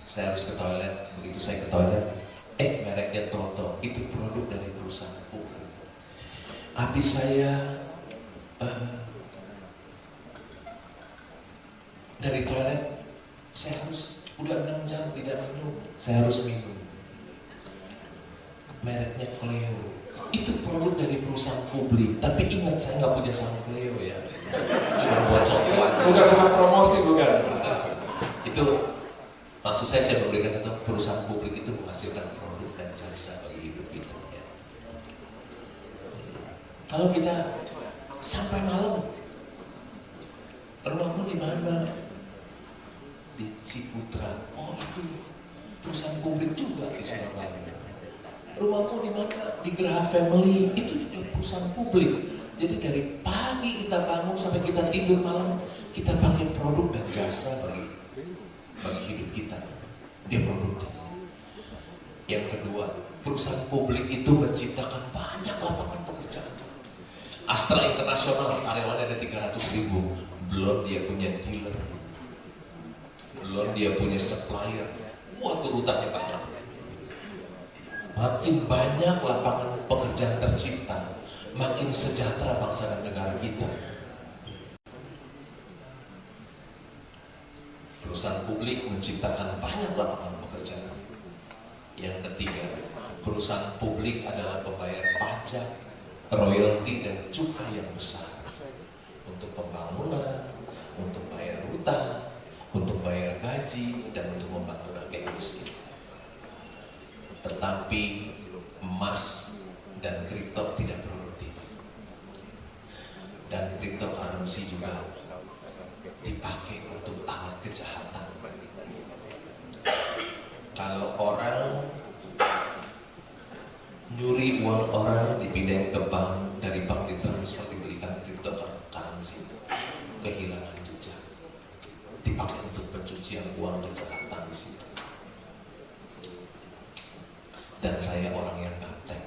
Saya harus ke toilet, begitu saya ke toilet, mereknya Toto, itu produk dari perusahaan publik. Habis saya dari toilet, saya harus udah 6 jam tidak minum, saya harus minum. Mereknya Cleo, itu produk dari perusahaan publik. Tapi ingat, saya nggak punya saham Cleo ya, cuma buat coklat.
Bukan promosi, bukan.
Itu maksud saya memberikan itu, perusahaan publik itu menghasilkan produk dan jasa bagi hidup kita ya. Kalau kita sampai malam, rumahmu di mana? Di Ciputra. Oh, itu perusahaan publik juga di Surabaya. Rumahmu di mana? Di Geraha Family. Itu juga perusahaan publik. Jadi dari pagi kita bangun sampai kita tidur malam, kita pakai produk dan jasa bagi hidup kita. Dia produktif. Yang kedua, perusahaan publik itu menciptakan banyak lapangan pekerjaan. Astra Internasional karyawannya ada 300.000. Belum dia punya dealer, belum dia punya supplier. Wah, turutannya banyak. Makin banyak lapangan pekerjaan tercipta, makin sejahtera bangsa dan negara kita. Perusahaan publik menciptakan banyak lapangan pekerjaan. Yang ketiga, perusahaan publik adalah pembayar pajak, royalti dan cukai yang besar untuk pembangunan, untuk bayar hutang, untuk bayar gaji, dan untuk membantu rakyat miskin. Tetapi emas dan kripto tidak produktif, dan cryptocurrency juga dipakai untuk alat kejahatan. Kalau orang nyuri uang orang, dipindahin ke bank, dari bank ditransfer dibelikan cryptocurrency, kehilangan jejak, dipakai untuk pencucian uang kejahatan di situ. Dan saya orang yang gaptek,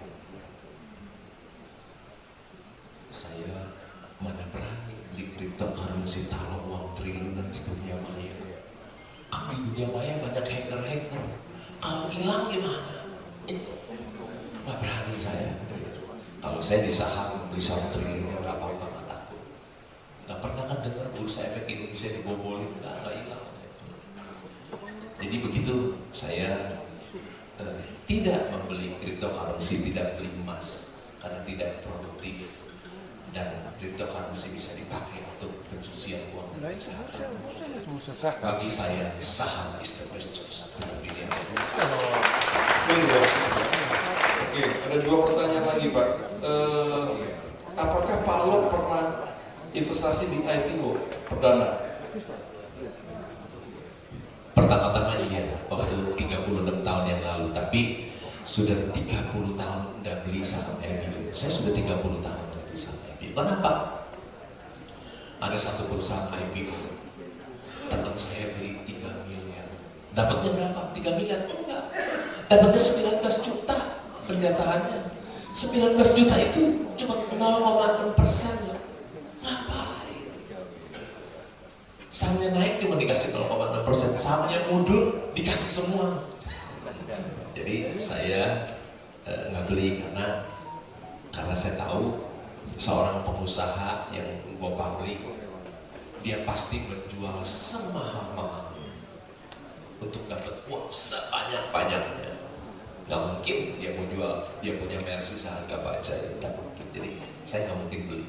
saya mana berani di cryptocurrency taruh uang triliunan di dunia maya. Kalau di dunia maya banyak hacker-hacker, kalau hilang gimana? Nggak berani saya. Kalau saya di saham beli 1 triliun nggak apa-apa, nggak takut. Nggak pernah kan dengar bursa efek Indonesia dibobolin, nggak hilang. Jadi begitu saya tidak membeli cryptocurrency, tidak beli emas karena tidak produktif, dan cryptocurrency bisa dipakai untuk pencucian uang dan kejahatan. Bagi saya saham is the best choice.
Pak Alok pernah investasi di IPO perdana?
Pertama-tama iya, waktu 36 tahun yang lalu, tapi sudah 30 tahun tidak beli saham IPO. Saya sudah 30 tahun tidak beli saham IPO. Kenapa? Ada satu perusahaan IPO, teman saya beli 3 miliar. Dapatnya berapa? 3 miliar? Enggak. Dapatnya 19 juta penjataannya. 19 juta itu cuma 0,6%. Ngapain? Sahamnya naik cuma dikasih 0,6%, sahamnya mundur dikasih semua. Jadi saya nggak beli karena saya tahu seorang pengusaha yang mau publik, dia pasti menjual semahal-mahalnya untuk dapat uang sebanyak-banyaknya. Nggak mungkin dia mau jual, dia punya Mercy seharga bajai, nggak mungkin. Jadi saya nggak mungkin beli.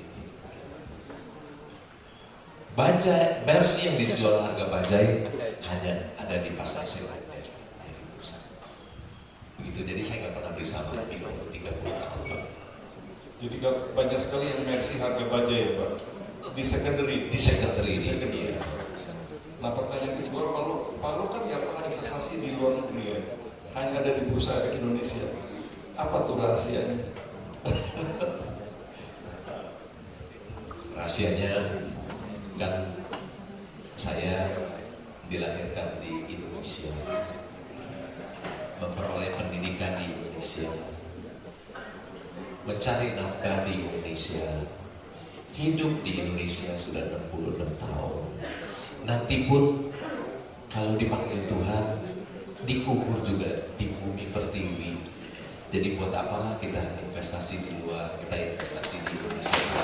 Bajai, Mercy yang dijual harga bajai hanya ada di pasar sekunder. Begitu, jadi saya nggak pernah beli saham IPO 30 tahun.
Jadi banyak sekali yang Mercy harga bajai ya Pak? Di secondary?
Di secondary,
Iya. Nah pertanyaan kedua, Pak Alok kan nggak pernah investasi di luar negeri ya? Hanya ada di Bursa Efek Indonesia. Apa tuh rahasianya?
Rahasianya kan saya dilahirkan di Indonesia, memperoleh pendidikan di Indonesia, mencari nafkah di Indonesia, hidup di Indonesia sudah 66 tahun. Nanti pun kalau dipanggil Tuhan, dikubur juga di bumi pertiwi. Jadi buat apalah kita investasi di luar, kita investasi di Indonesia.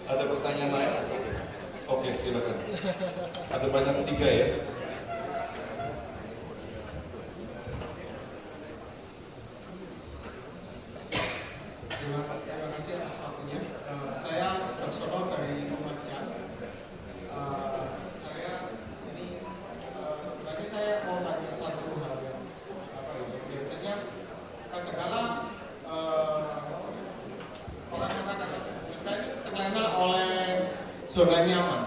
Ada pertanyaan lain? Oke, silakan. Ada banyak 3 ya.
Terima kasih atas waktunya. Saya Sudharsono dari Lumajang. Sebenarnya saya mau tanya satu hal yang biasanya katakanlah orang-orang kita ini terlena oleh zona nyaman.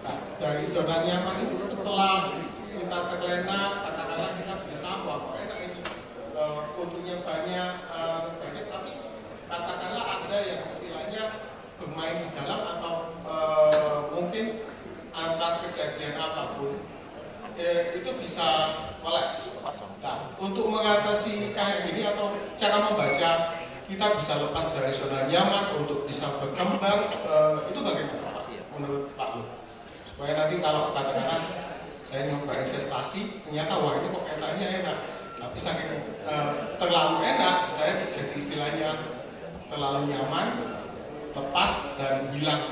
Nah, dari zona nyaman itu setelah kita terlena, katakanlah kita bisa bahwa enak ini untungnya banyak, tapi katakanlah ada yang istilahnya bermain di dalam atau mungkin antar kejadian apapun itu bisa kolaps. Nah, untuk mengatasi kayak gini atau cara membaca kita bisa lepas dari zona nyaman untuk bisa berkembang, itu bagaimana Pak? Menurut Pak Lu? Supaya nanti kalau katakanlah saya nyoba investasi, ternyata wah ini kok petanya enak, tapi saking terlalu enak, saya jadi istilahnya terlalu nyaman, lepas dan hilang.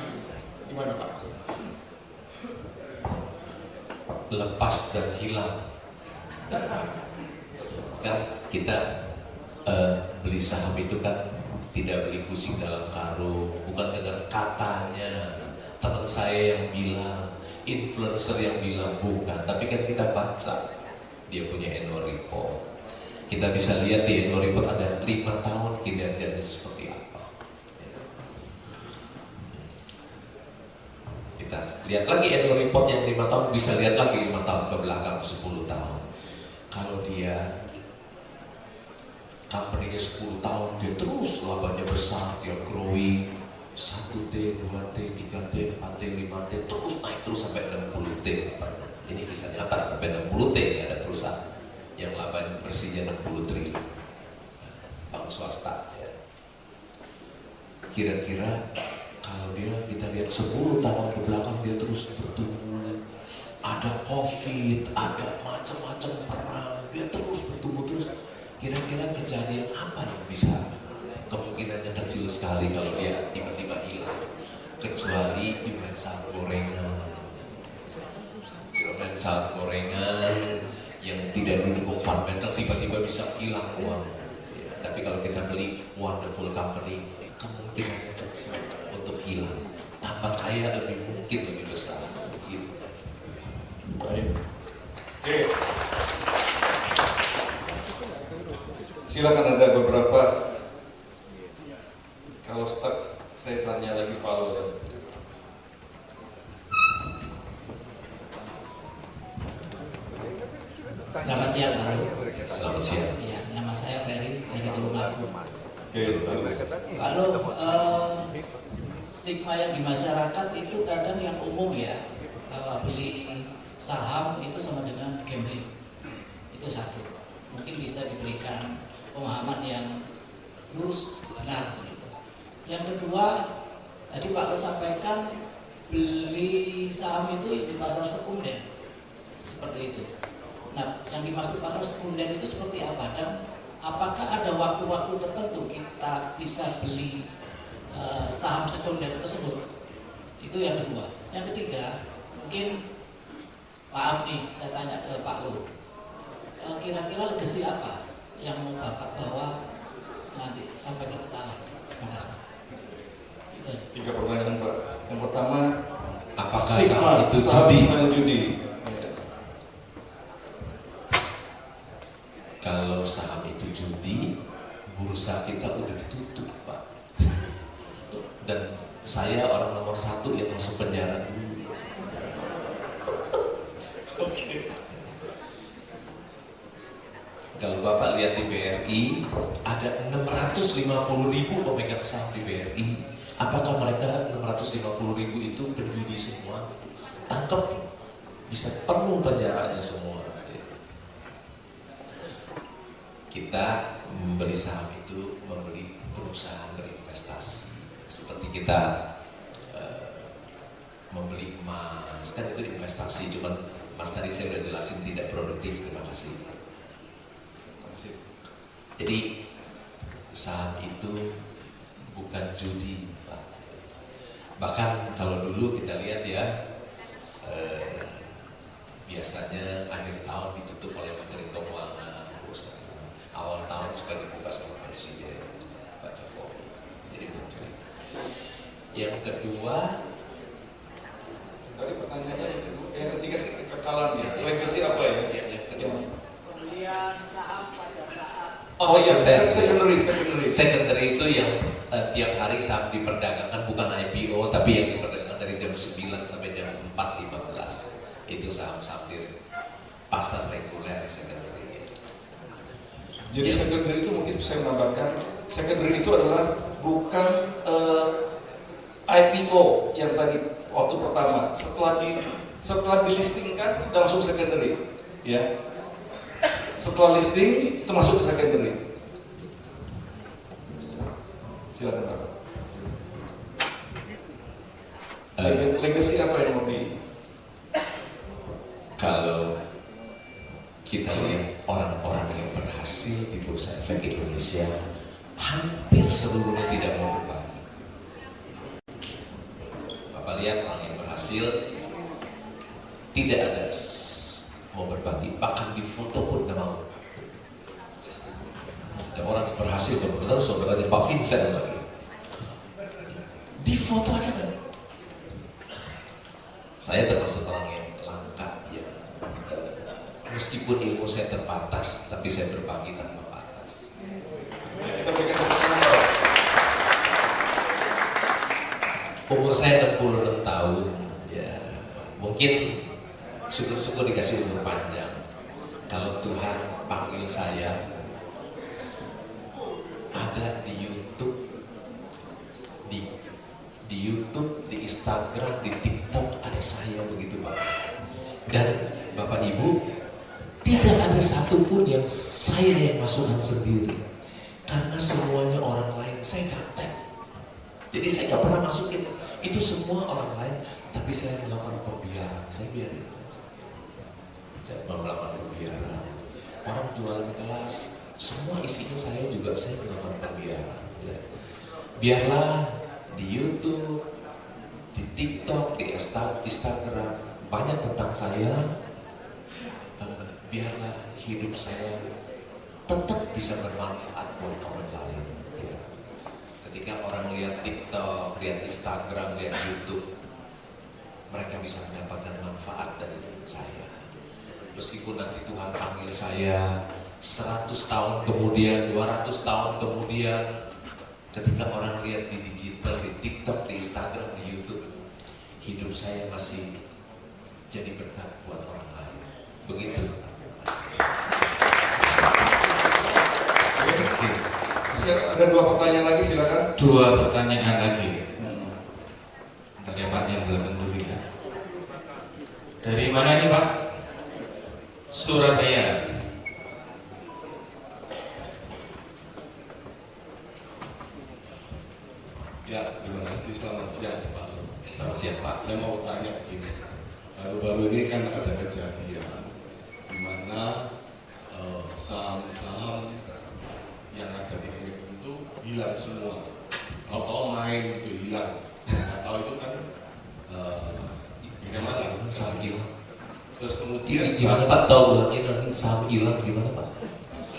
Gimana Pak?
Lepas dan hilang. Kan kita beli saham itu kan tidak beli kucing dalam karung, bukan dengan katanya teman saya yang bilang, influencer yang bilang, bukan, tapi kan kita baca dia punya annual report. Kita bisa lihat di annual report ada 5 tahun kinerjanya seperti apa. Kita lihat lagi annual report yang 5 tahun, bisa lihat lagi 5 tahun ke belakang, 10 tahun. Kalau dia company-nya 10 tahun, dia terus labanya besar, dia growing 1T, 2T, 3T, 4T, 5T, terus naik terus sampai 60T. Ini bisa nyata sampai 60T. Ada perusahaan yang laba bersihnya 60 triliun, bank swasta ya. Kira-kira kalau dia, kita lihat 10 tahun ke belakang, dia terus bertumbuh. Ada COVID, ada macam-macam perang, dia terus bertumbuh terus. Kira-kira kejadian apa yang bisa, kemungkinannya kecil sekali kalau dia tiba-tiba hilang, kecuali event saat gorengan yang tidak didukung fundamental, tiba-tiba bisa hilang uang ya. Tapi kalau kita beli wonderful company, kemungkinannya kecil untuk hilang. Tambah kaya lebih besar gitu.
Baik. Oke. Silakan, ada beberapa. Kalau stuck, saya tanya lagi Pak Lo.
Selamat siang, Pak.
Selamat siang.
Ya, nama saya Ferry dari Tulungagung.
Oke, bagus.
Kalau stigma yang di masyarakat itu kadang yang umum ya, bahwa beli saham itu sama dengan gambling. Itu satu. Mungkin bisa diberikan pemahaman yang lurus, benar. Gitu. Yang kedua, tadi Pak Lo sampaikan beli saham itu di pasar sekunder, seperti itu. Nah, yang dimaksud pasar sekunder itu seperti apa? Dan apakah ada waktu-waktu tertentu kita bisa beli saham sekunder tersebut? Itu yang kedua. Yang ketiga, mungkin maaf nih, saya tanya ke Pak Lo, kira-kira legacy apa yang mau Bapak bawa nanti sampai ke kita? Terima kasih. Itu.
3 pertanyaan Pak. Yang pertama,
Apakah
stigma
saham itu
saham
judi?
dan judi?
Kalau saham itu judi, bursa kita udah ditutup, Pak. Dan saya orang nomor 1 yang masuk penjara dulu.
Oke.
Kalau Bapak lihat di BRI, ada 650.000 pemegang saham di BRI. Apakah mereka 650.000 itu penjudi semua? Tangkap, bisa penuh penjaranya semua. Kita membeli saham itu membeli perusahaan berinvestasi. Seperti kita membeli emas, kan itu investasi. Cuman Mas tadi saya udah jelasin tidak produktif. Terima kasih. Jadi saham itu bukan judi, Pak. Bahkan kalau dulu kita lihat ya, biasanya akhir tahun ditutup oleh Menteri Keuangan, awal tahun suka dibuka sama Presiden Pak Jokowi. Jadi bukan judi. Yang kedua,
Tadi pertanyaannya yang ketiga sih kekalahan ya. Legacy apa ya?
yang kedua.
Pembelian saham pada saat
Oh iya,
saya-
secondary.
Secondary itu yang tiap hari saham diperdagangkan, bukan IPO, tapi yang diperdagangkan dari jam 9 sampai jam 4.15. Itu saham-saham di pasar reguler secondary.
Jadi secondary itu mungkin saya menambahkan, secondary itu adalah bukan IPO yang tadi waktu pertama. Setelah dilistingkan itu langsung secondary, ya. Setelah listing itu masuk ke secondary. Silakan Pak. Legacy apa yang mau di?
Kalau kita lihat orang-orang yang berhasil di Bursa Efek Indonesia, hampir seluruhnya tidak mau berbagi. Bapak lihat orang yang berhasil tidak ada mau berbagi, bahkan di foto pun tidak mau. Ada orang yang berhasil, kebetulan saudaranya Pak Vincent lagi, di foto aja kan. Saya termasuk orang yang langka ya. Meskipun ilmu saya terbatas, tapi saya berbagi tanpa batas.
Kita berikan tepuk tangan, Pak.
Umur saya 66 tahun, ya mungkin syukur-syukur dikasih umur panjang. Kalau Tuhan panggil saya, ada di YouTube, di YouTube, di Instagram, di TikTok ada saya begitu Pak. Dan Bapak Ibu, tidak ada satupun yang saya yang masukkan sendiri, karena semuanya orang lain. Saya gaptek. Jadi saya nggak pernah masukin itu semua orang lain, tapi saya melakukan pembiaran. Saya biarin. Saya melakukan pembiaran. Orang jualan kelas, semua isinya saya juga saya melakukan pembiaran. Ya. Biarlah di YouTube, di TikTok, di Instagram banyak tentang saya. Biarlah hidup saya tetap bisa bermanfaat buat orang lain. Ya. Ketika orang lihat TikTok, lihat Instagram, lihat YouTube, mereka bisa mendapatkan manfaat dari saya. Meskipun nanti Tuhan panggil saya 100 tahun kemudian, 200 tahun kemudian, ketika orang lihat di digital, di TikTok, di Instagram, di YouTube, hidup saya masih jadi berkat buat orang lain. Begitu. Oke.
Ada 2 pertanyaan lagi, silakan.
2 pertanyaan lagi. Bentar ya Pak, yang belakang dulu ya. Dari mana ini Pak? Surabaya.
Ya, terima kasih. Selamat siang Pak.
Selamat siang Pak.
Saya mau tanya begini. Baru-baru ini kan ada kejadian di mana saham-saham yang ada di Emitton itu hilang semua. Kalau main itu hilang. Atau itu kan bagaimana?
Saham hilang.
Terus kemudian
Gimana Pak? Tahu ulangin nanti saham hilang gimana Pak?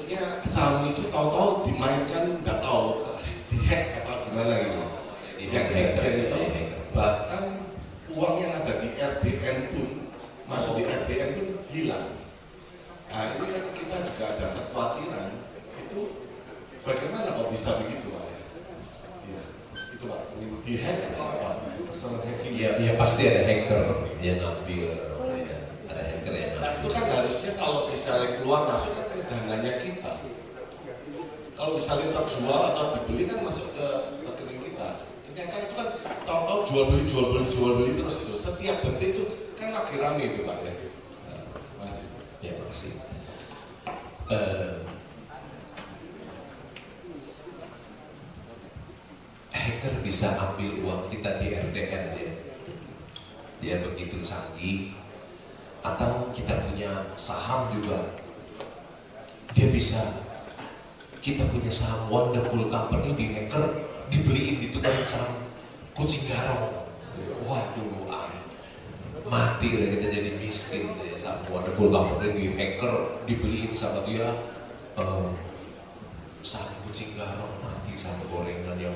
maksudnya saham itu tahu-tahu dimainkan, nggak tahu dihack atau gimana gitu. Yang kejadian itu bahkan uang yang ada di RDN pun masuk di RDN pun hilang. Nah ini kan kita juga ada kekhawatiran itu bagaimana kok bisa begitu Pak? Ya, itu Pak, ini dihack atau apa? Masalah hacking.
Ya pasti ada hacker yang ngambil, ya. Ada hacker yang
Nah
ngambil.
itu kan harusnya kalau misalnya keluar masuk kan ke dananya kita. Kalau misalnya terjual atau dibeli kan masuk ke rekening kita. Ternyata itu kan tahu-tahu jual beli terus itu. Setiap detik itu kan lagi rame itu Pak ya. Nah, masih.
Ya makasih. Hacker bisa ambil uang kita di RDN dia. Dia begitu canggih. Atau kita punya saham juga. Dia bisa. Kita punya saham Wonderful Company di hacker, dibeliin itu kan saham kucing garong. Waduh, mati lah kita jadi miskin ya. Saham Wonderful Company di hacker, dibeliin sama dia saham kucing garong, mati sama gorengan yang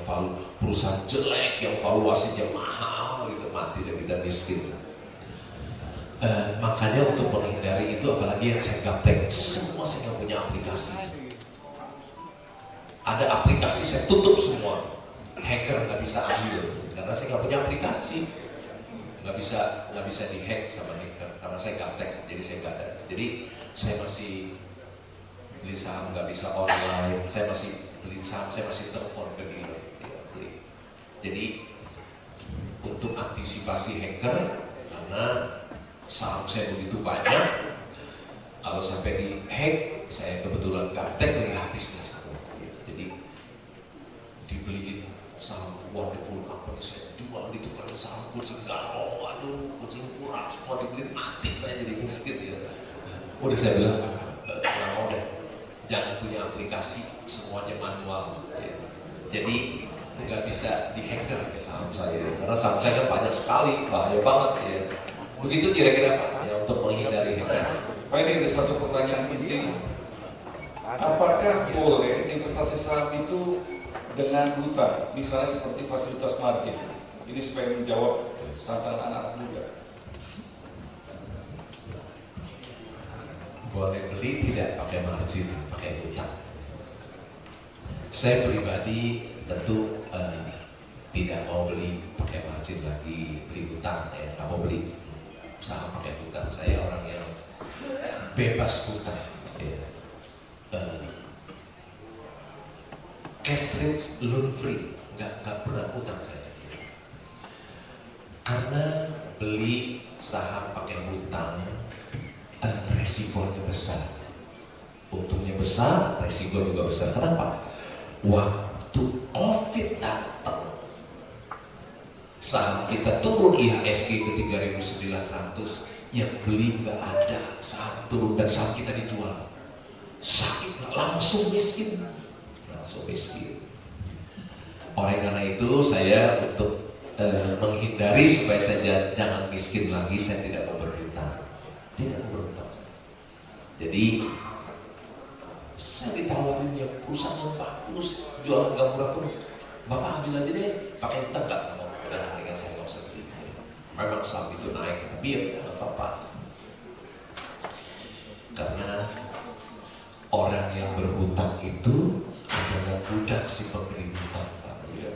perusahaan jelek, yang valuasinya mahal itu mati jadi kita miskin. Makanya untuk menghindari itu, apalagi yang saya gaptek, semua saya nggak punya aplikasi. Ada aplikasi saya tutup semua, hacker nggak bisa ambil karena saya nggak punya aplikasi, nggak bisa dihack sama hacker karena saya gaptek, jadi saya nggak ada. Jadi saya masih beli saham nggak bisa online, saya masih beli saham, saya masih telepon ke dealer, ya, beli. Jadi untuk antisipasi hacker, karena saham saya begitu banyak, kalau sampai di hack, saya kebetulan gaptek lagi habisnya semua. Jadi dibeliin saham Wonderful Company, saya jual ditukar saham kucing garong, waduh kucing kurang semua dibeliin, mati saya jadi miskin ya. Udah saya bilang, nggak mau deh, jangan punya aplikasi, semuanya manual ya. Jadi nggak bisa dihacker ya saham saya, karena saham saya kan banyak sekali, bahaya banget ya. Begitu kira-kira Pak, ya untuk menghindari hacker.
Pak, ini ada satu pertanyaan penting. Apakah boleh investasi saham itu dengan hutang, misalnya seperti fasilitas margin? Ini supaya menjawab tantangan anak muda.
Boleh beli tidak pakai margin, pakai hutang. Saya pribadi tentu tidak mau beli pakai margin lagi, beli hutang ya, nggak mau beli saham pakai hutang. Saya orang yang bebas hutang ya. Cash rich, loan free, nggak pernah hutang saya. Karena beli saham pakai hutang, resikonya besar, untungnya besar, resiko juga besar. Kenapa? Waktu COVID datang, saham kita turun IHSG ke 3.900, yang beli nggak ada, saham turun dan saham kita dijual, sakit nggak, langsung miskin. Oleh karena itu saya untuk menghindari supaya saya jangan miskin lagi, saya tidak mau berhutang. Jadi saya ditawarin ya perusahaan yang bagus, jualan gak murah pun, Bapak ambil aja deh, pakai hutang nggak mau, dan dengan saya nggak usah beli. Memang saham itu naik, tapi ya nggak apa-apa. Karena orang si pemberi hutang, Pak.
Iya.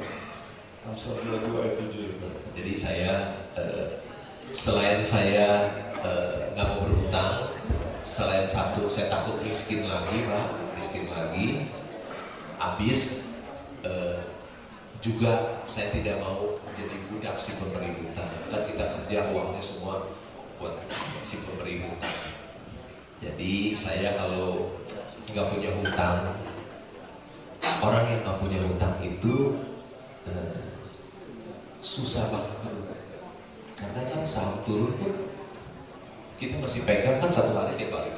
Amsal 22 ayat 7.
Jadi saya selain saya nggak mau berhutang, selain satu saya takut miskin lagi, Pak, miskin lagi, habis juga saya tidak mau jadi budak si pemberi hutang. Kan kita kerja uangnya semua buat si pemberi hutang. Jadi saya kalau nggak punya hutang, orang yang nggak punya hutang itu susah banget. Karena kan saham turun pun kita masih pegang kan, satu hari dia balik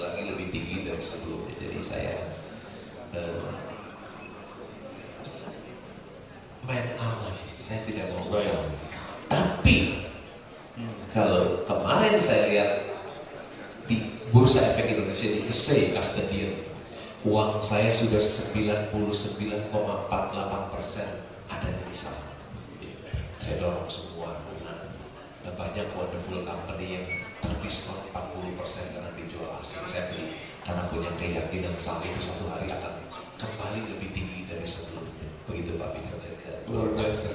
lagi lebih tinggi dari sebelumnya. Jadi saya main aman, saya tidak mau hutang. Tapi kalau kemarin saya lihat di Bursa Efek Indonesia di KSE Custodian, uang saya sudah 99,48% ada di saham. Saya dorong semua karena banyak wonderful company yang terdiskon 40% karena dijual asing. Saya beli karena punya keyakinan saham itu satu hari akan kembali lebih tinggi dari sebelumnya. Begitu Pak Vincent Sekda.
Luar biasa.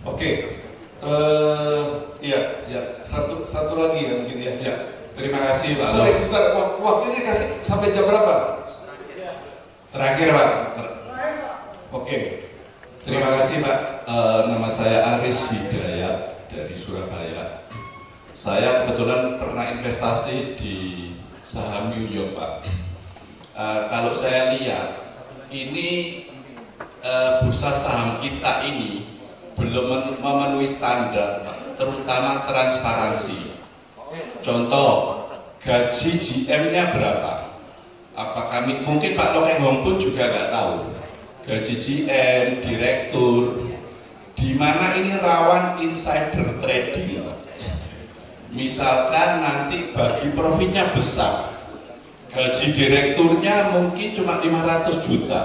Oke. Iya, satu lagi ya mungkin ya. Ya.
Terima kasih Pak.
Sorry sebentar, waktunya kasih sampai jam berapa?
Terakhir Pak.
Oke.
Terima kasih Pak. Nama saya Aris Hidayat dari Surabaya. Saya kebetulan pernah investasi di saham New York Pak. Kalau saya lihat ini bursa saham kita ini belum memenuhi standar Pak, terutama transparansi. Contoh, gaji GM-nya berapa? Mungkin Pak Lokeng pun juga nggak tahu. Gaji GM, direktur, di mana ini rawan insider trading. Misalkan nanti bagi profitnya besar, gaji direkturnya mungkin cuma 500 juta,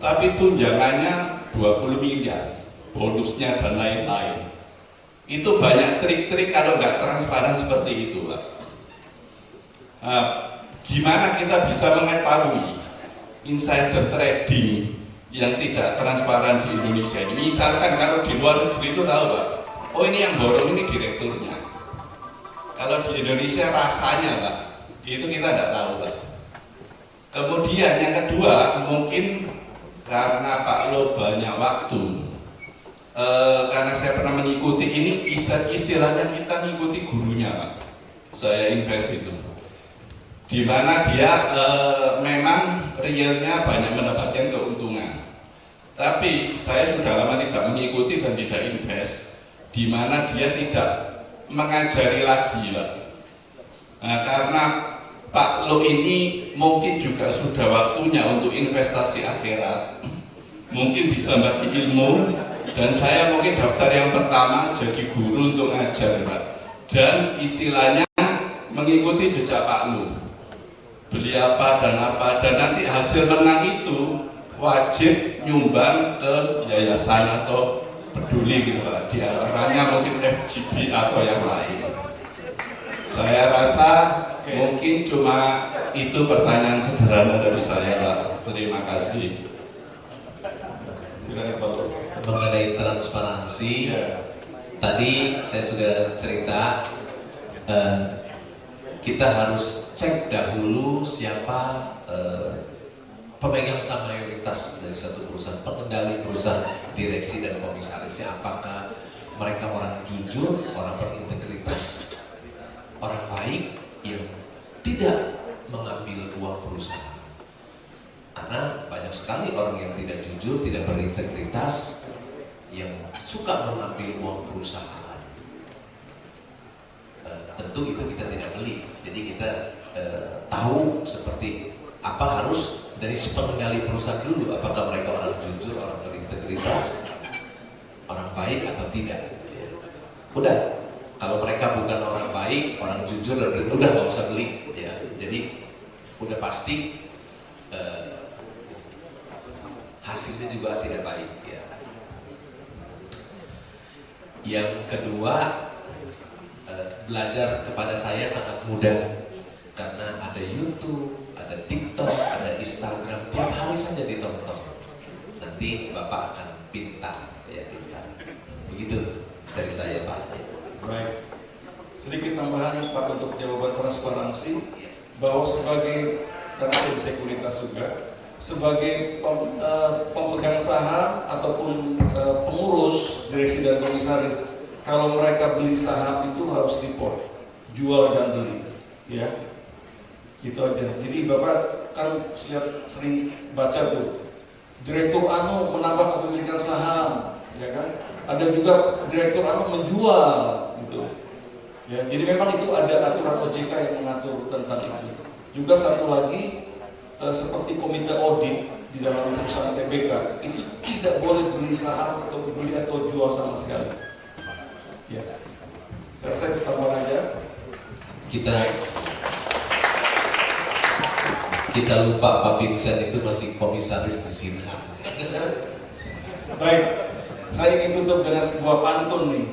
tapi tunjangannya 20 miliar, bonusnya dan lain-lain. Itu banyak trik-trik kalau nggak transparan seperti itu, Pak. Gimana kita bisa mengetahui insider trading yang tidak transparan di Indonesia ini? Misalkan kalau di luar negeri itu tahu Pak, oh ini yang borong ini direkturnya. Kalau di Indonesia rasanya Pak, itu kita nggak tahu Pak. Kemudian yang kedua, mungkin karena Pak Lo banyak waktu, karena saya pernah mengikuti ini, istilahnya kita mengikuti gurunya Pak. Saya invest itu, di mana dia memang realnya banyak mendapatkan keuntungan. Tapi saya sudah lama tidak mengikuti dan tidak invest, di mana dia tidak mengajari lagi Pak. Nah, karena Pak Lo ini mungkin juga sudah waktunya untuk investasi akhirat, mungkin bisa bagi ilmu, dan saya mungkin daftar yang pertama jadi guru untuk ngajar Pak. Dan istilahnya mengikuti jejak Pak Lo, beli apa, dan nanti hasil menang itu wajib nyumbang ke yayasan atau peduli gitu Pak. Di antaranya mungkin FGB atau yang lain. Saya rasa mungkin cuma itu pertanyaan sederhana dari saya Pak. Terima kasih.
Silakan Pak Lo.
Mengenai transparansi, tadi saya sudah cerita, kita harus cek dahulu siapa pemegang saham mayoritas dari satu perusahaan, pengendali perusahaan, direksi dan komisarisnya. Apakah mereka orang jujur, orang berintegritas, orang baik yang tidak mengambil uang perusahaan. Karena banyak sekali orang yang tidak jujur, tidak berintegritas, yang suka mengambil uang perusahaan. Tentu itu kita tidak beli. Jadi kita tahu seperti apa harus dari si pengendali perusahaan dulu, apakah mereka orang jujur, orang berintegritas, orang baik atau tidak. Udah, kalau mereka bukan orang baik, orang jujur, udah nggak usah beli. Ya, jadi udah pasti hasilnya juga tidak baik. Ya. Yang kedua, belajar kepada saya sangat mudah karena ada YouTube, ada TikTok, ada Instagram, tiap hari saja ditonton. nanti Bapak akan pintar, ya pintar. Begitu dari saya Pak.
Baik. Sedikit tambahan Pak untuk jawaban transparansi bahwa sebagai karena saya di sekuritas juga sebagai pemegang saham ataupun pengurus direksi dan komisaris, kalau mereka beli saham itu harus report jual dan beli, ya itu aja. Jadi Bapak kan sering baca tuh Direktur Anu menambah kepemilikan saham, ya kan? Ada juga Direktur Anu menjual, gitu. Ya, jadi memang itu ada aturan OJK yang mengatur tentang itu. Juga satu lagi seperti komite audit di dalam perusahaan TBK itu tidak boleh beli saham atau beli atau jual sama sekali. Ya, saya rasa itu tambah aja.
Kita lupa Pak Vincent itu masih komisaris di sini.
Baik, saya ingin tutup dengan sebuah pantun nih.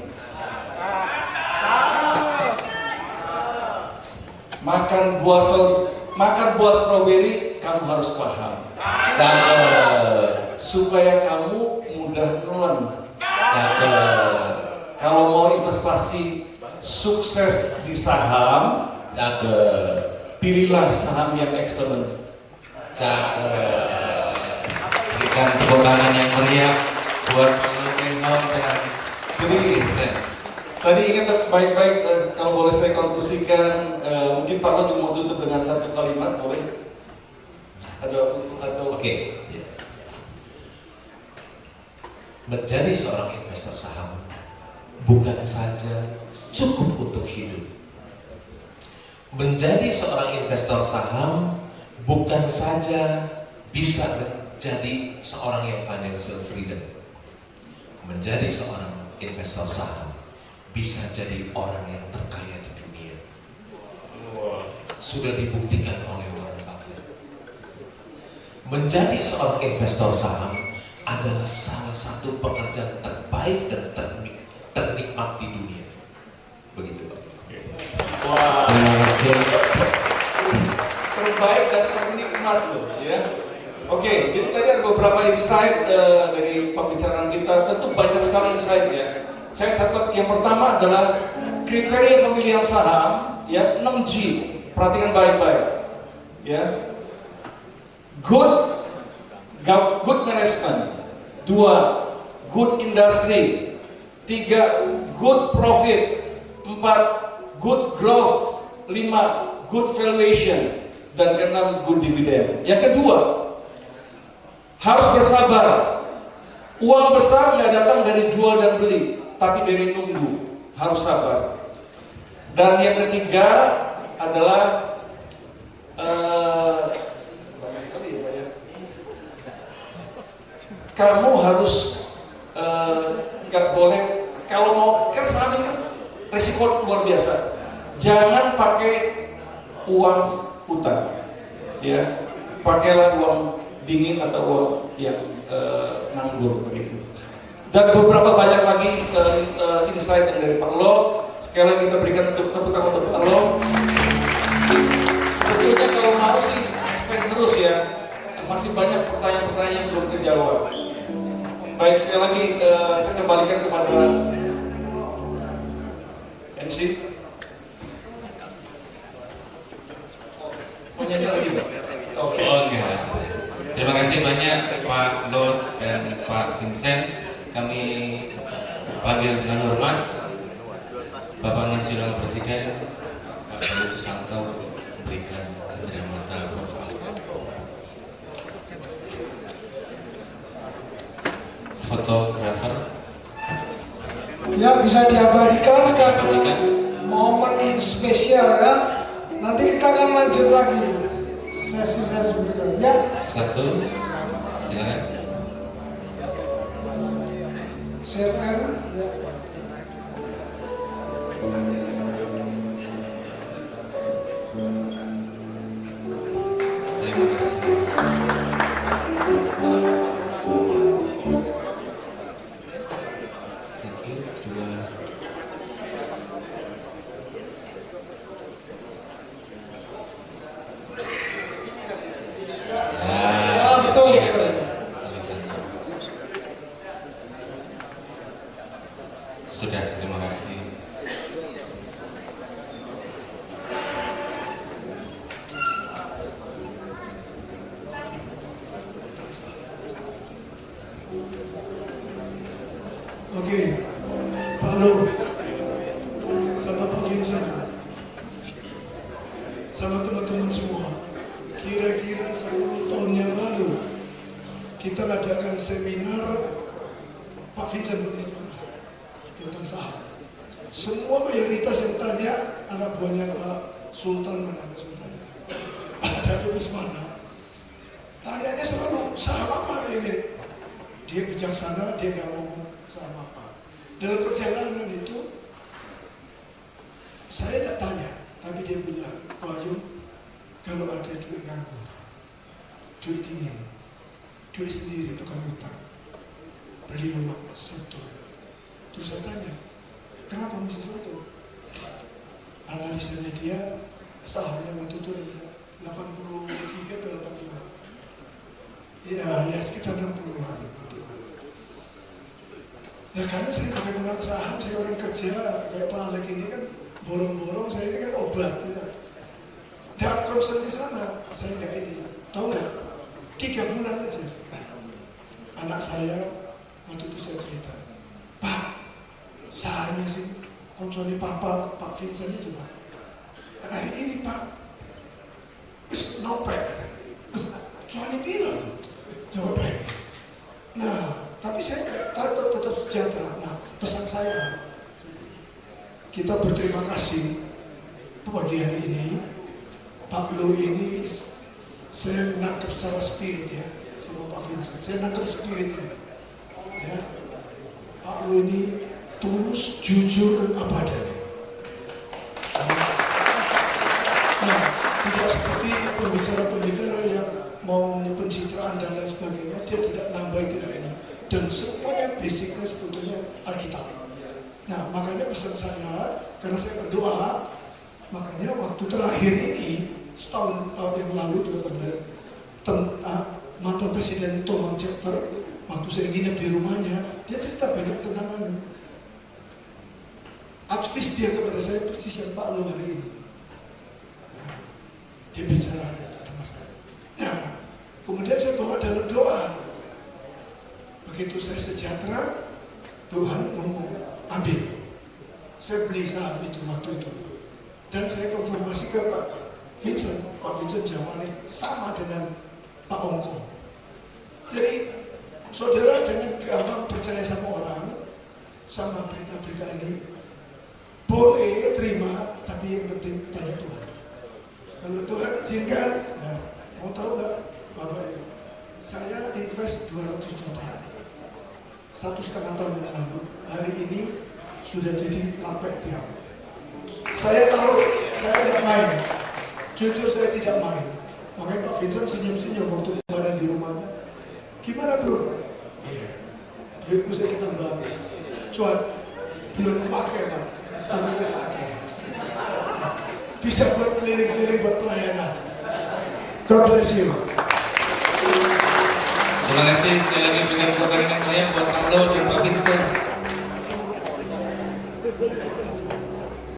Makan buah stroberi kamu harus paham.
Cakep.
Supaya kamu mudah nelen.
Cakep.
Kalau mau investasi sukses di saham,
Cakep.
pilihlah saham yang excellent.
Cakep. Berikan tepuk tangan yang meriah buat Pak dan
Jadi tadi ingat baik-baik kalau boleh saya konklusikan, mungkin Pak Lo mau tutup dengan satu kalimat, boleh? Atau
Oke. Ya. Menjadi seorang investor saham bukan saja cukup untuk hidup. Menjadi seorang investor saham bukan saja bisa menjadi seorang yang financial freedom. Menjadi seorang investor saham bisa jadi orang yang terkaya di dunia. Sudah dibuktikan oleh Warren Buffett. Menjadi seorang investor saham adalah salah satu pekerjaan terbaik dan ternikmat di dunia. Begitu Pak.
Wah,
Terima kasih.
terbaik dan ternikmat loh, ya. Oke, jadi tadi ada beberapa insight dari pembicaraan kita. Tentu banyak sekali insight ya. Saya catat yang pertama adalah kriteria pemilihan saham, ya 6G. Perhatikan baik-baik, ya. Good management. 2, good industry. 3, good profit. 4, good growth. 5, good valuation. Dan ke-6, good dividend. Yang kedua, harus bersabar. Uang besar nggak datang dari jual dan beli, tapi dari nunggu. Harus sabar. Dan yang ketiga adalah kamu harus nggak boleh, kalau mau kan saham ini kan risiko luar biasa. Jangan pakai uang utang, ya. Pakailah uang dingin atau uang yang nganggur begitu. Dan beberapa banyak lagi insight yang dari Pak Lo. Sekali lagi kita berikan tepuk tangan untuk Pak Lo. Sebetulnya kalau mau sih extend terus ya. Masih banyak pertanyaan-pertanyaan yang belum terjawab. Baik, sekali lagi saya kembalikan kepada MC. Mau nyanyi lagi Pak? Oke.
Terima kasih banyak Pak Lord dan Pak Vincent. Kami panggil dengan hormat Bapak Nasional Presiden Pak Bali Susanto untuk memberikan kacamata Bapak. Fotografer.
Ya, bisa diabadikan karena momen spesial ya. Nanti kita akan lanjut lagi sesi-sesi berikutnya.
Satu, silakan.
CRM ya.
Terima kasih. Satu, dua.
Betul.
Tulisannya. Terima kasih.
Oke, Pak Lo, sama Pak Vincent, sama teman-teman semua, kira-kira 10 tahun yang lalu kita adakan seminar Pak Vincent tentang saham. Semua mayoritas yang tanya anak buahnya Pak Sultan mana Pak Sultan? Ada tulis mana? Tanyanya selalu saham apa ini? Dia bijaksana, dia nggak ngomong saham apa. Dalam perjalanan itu saya tidak tanya, tapi dia bilang, Pak Ayu, kalau ada duit nganggur, duit dingin, duit sendiri bukan utang, beliau sentuh. Terus saya tanya, kenapa mesti sentuh? Analisanya dia sahamnya waktu itu 83 atau 85. Ya sekitar 60 ya. Ya karena saya pakai orang saham, saya orang kerja kayak Pak Alek ini kan borong-borong, saya ini kan obat gitu. Dan concern di sana, saya nggak ini, tahu nggak? 3 bulan aja. Anak saya waktu itu saya cerita, Pak, sahamnya sih konsolnya Papa, Pak Vincent itu Pak. Hari ini Pak, wis nopek, soalnya bilang tuh, nopek. Nah, tapi saya tetap sejahtera. Nah, pesan saya, kita berterima kasih pagi hari ini. Pak Lo ini saya menangkap secara spirit ya, sama Pak Vincent. Saya menangkap spiritnya. Ya. Pak Lo ini tulus, jujur, dan apa adanya. Nah, tidak seperti pembicara-pembicara yang mau pencitraan dan lain sebagainya, dia tidak nambah, tidak ini. Dan semuanya basicnya sebetulnya Alkitab. Nah, makanya pesan saya, karena saya berdoa, makanya waktu terakhir ini, setahun yang lalu, mantan Presiden Thomas Jeffer, waktu saya nginep di rumahnya, dia cerita banyak tentang advice dia kepada saya persis yang Pak Lo hari ini. Nah, dia bicara sama saya. Nah, kemudian saya bawa dalam doa. Begitu saya sejahtera, Tuhan ngomong, ambil. Saya beli saham itu waktu itu. Dan saya konfirmasi ke Pak Vincent. Pak Vincent jawabannya sama dengan Pak Ongko. Jadi, saudara jangan gampang percaya sama orang, sama berita-berita ini. Boleh terima, tapi yang penting banyak Tuhan. Kalau Tuhan izinkan, nah, mau tahu nggak, Bapak Ibu? Saya invest 200 juta. 1,5 tahun yang lalu, hari ini sudah jadi lapek tiap. Saya tahu, saya tidak main. Jujur saya tidak main. Makanya Pak Vincent senyum-senyum waktu kemarin di rumahnya. Gimana bro? Iya, duitku saya tambah. Cuan, belum pakai Pak. Tapi bisa pakai. Bisa buat keliling-keliling buat pelayanan. God bless you.
Terima kasih sekali lagi berikan tepuk tangan yang meriah buat Pak Lo dan Pak Vincent.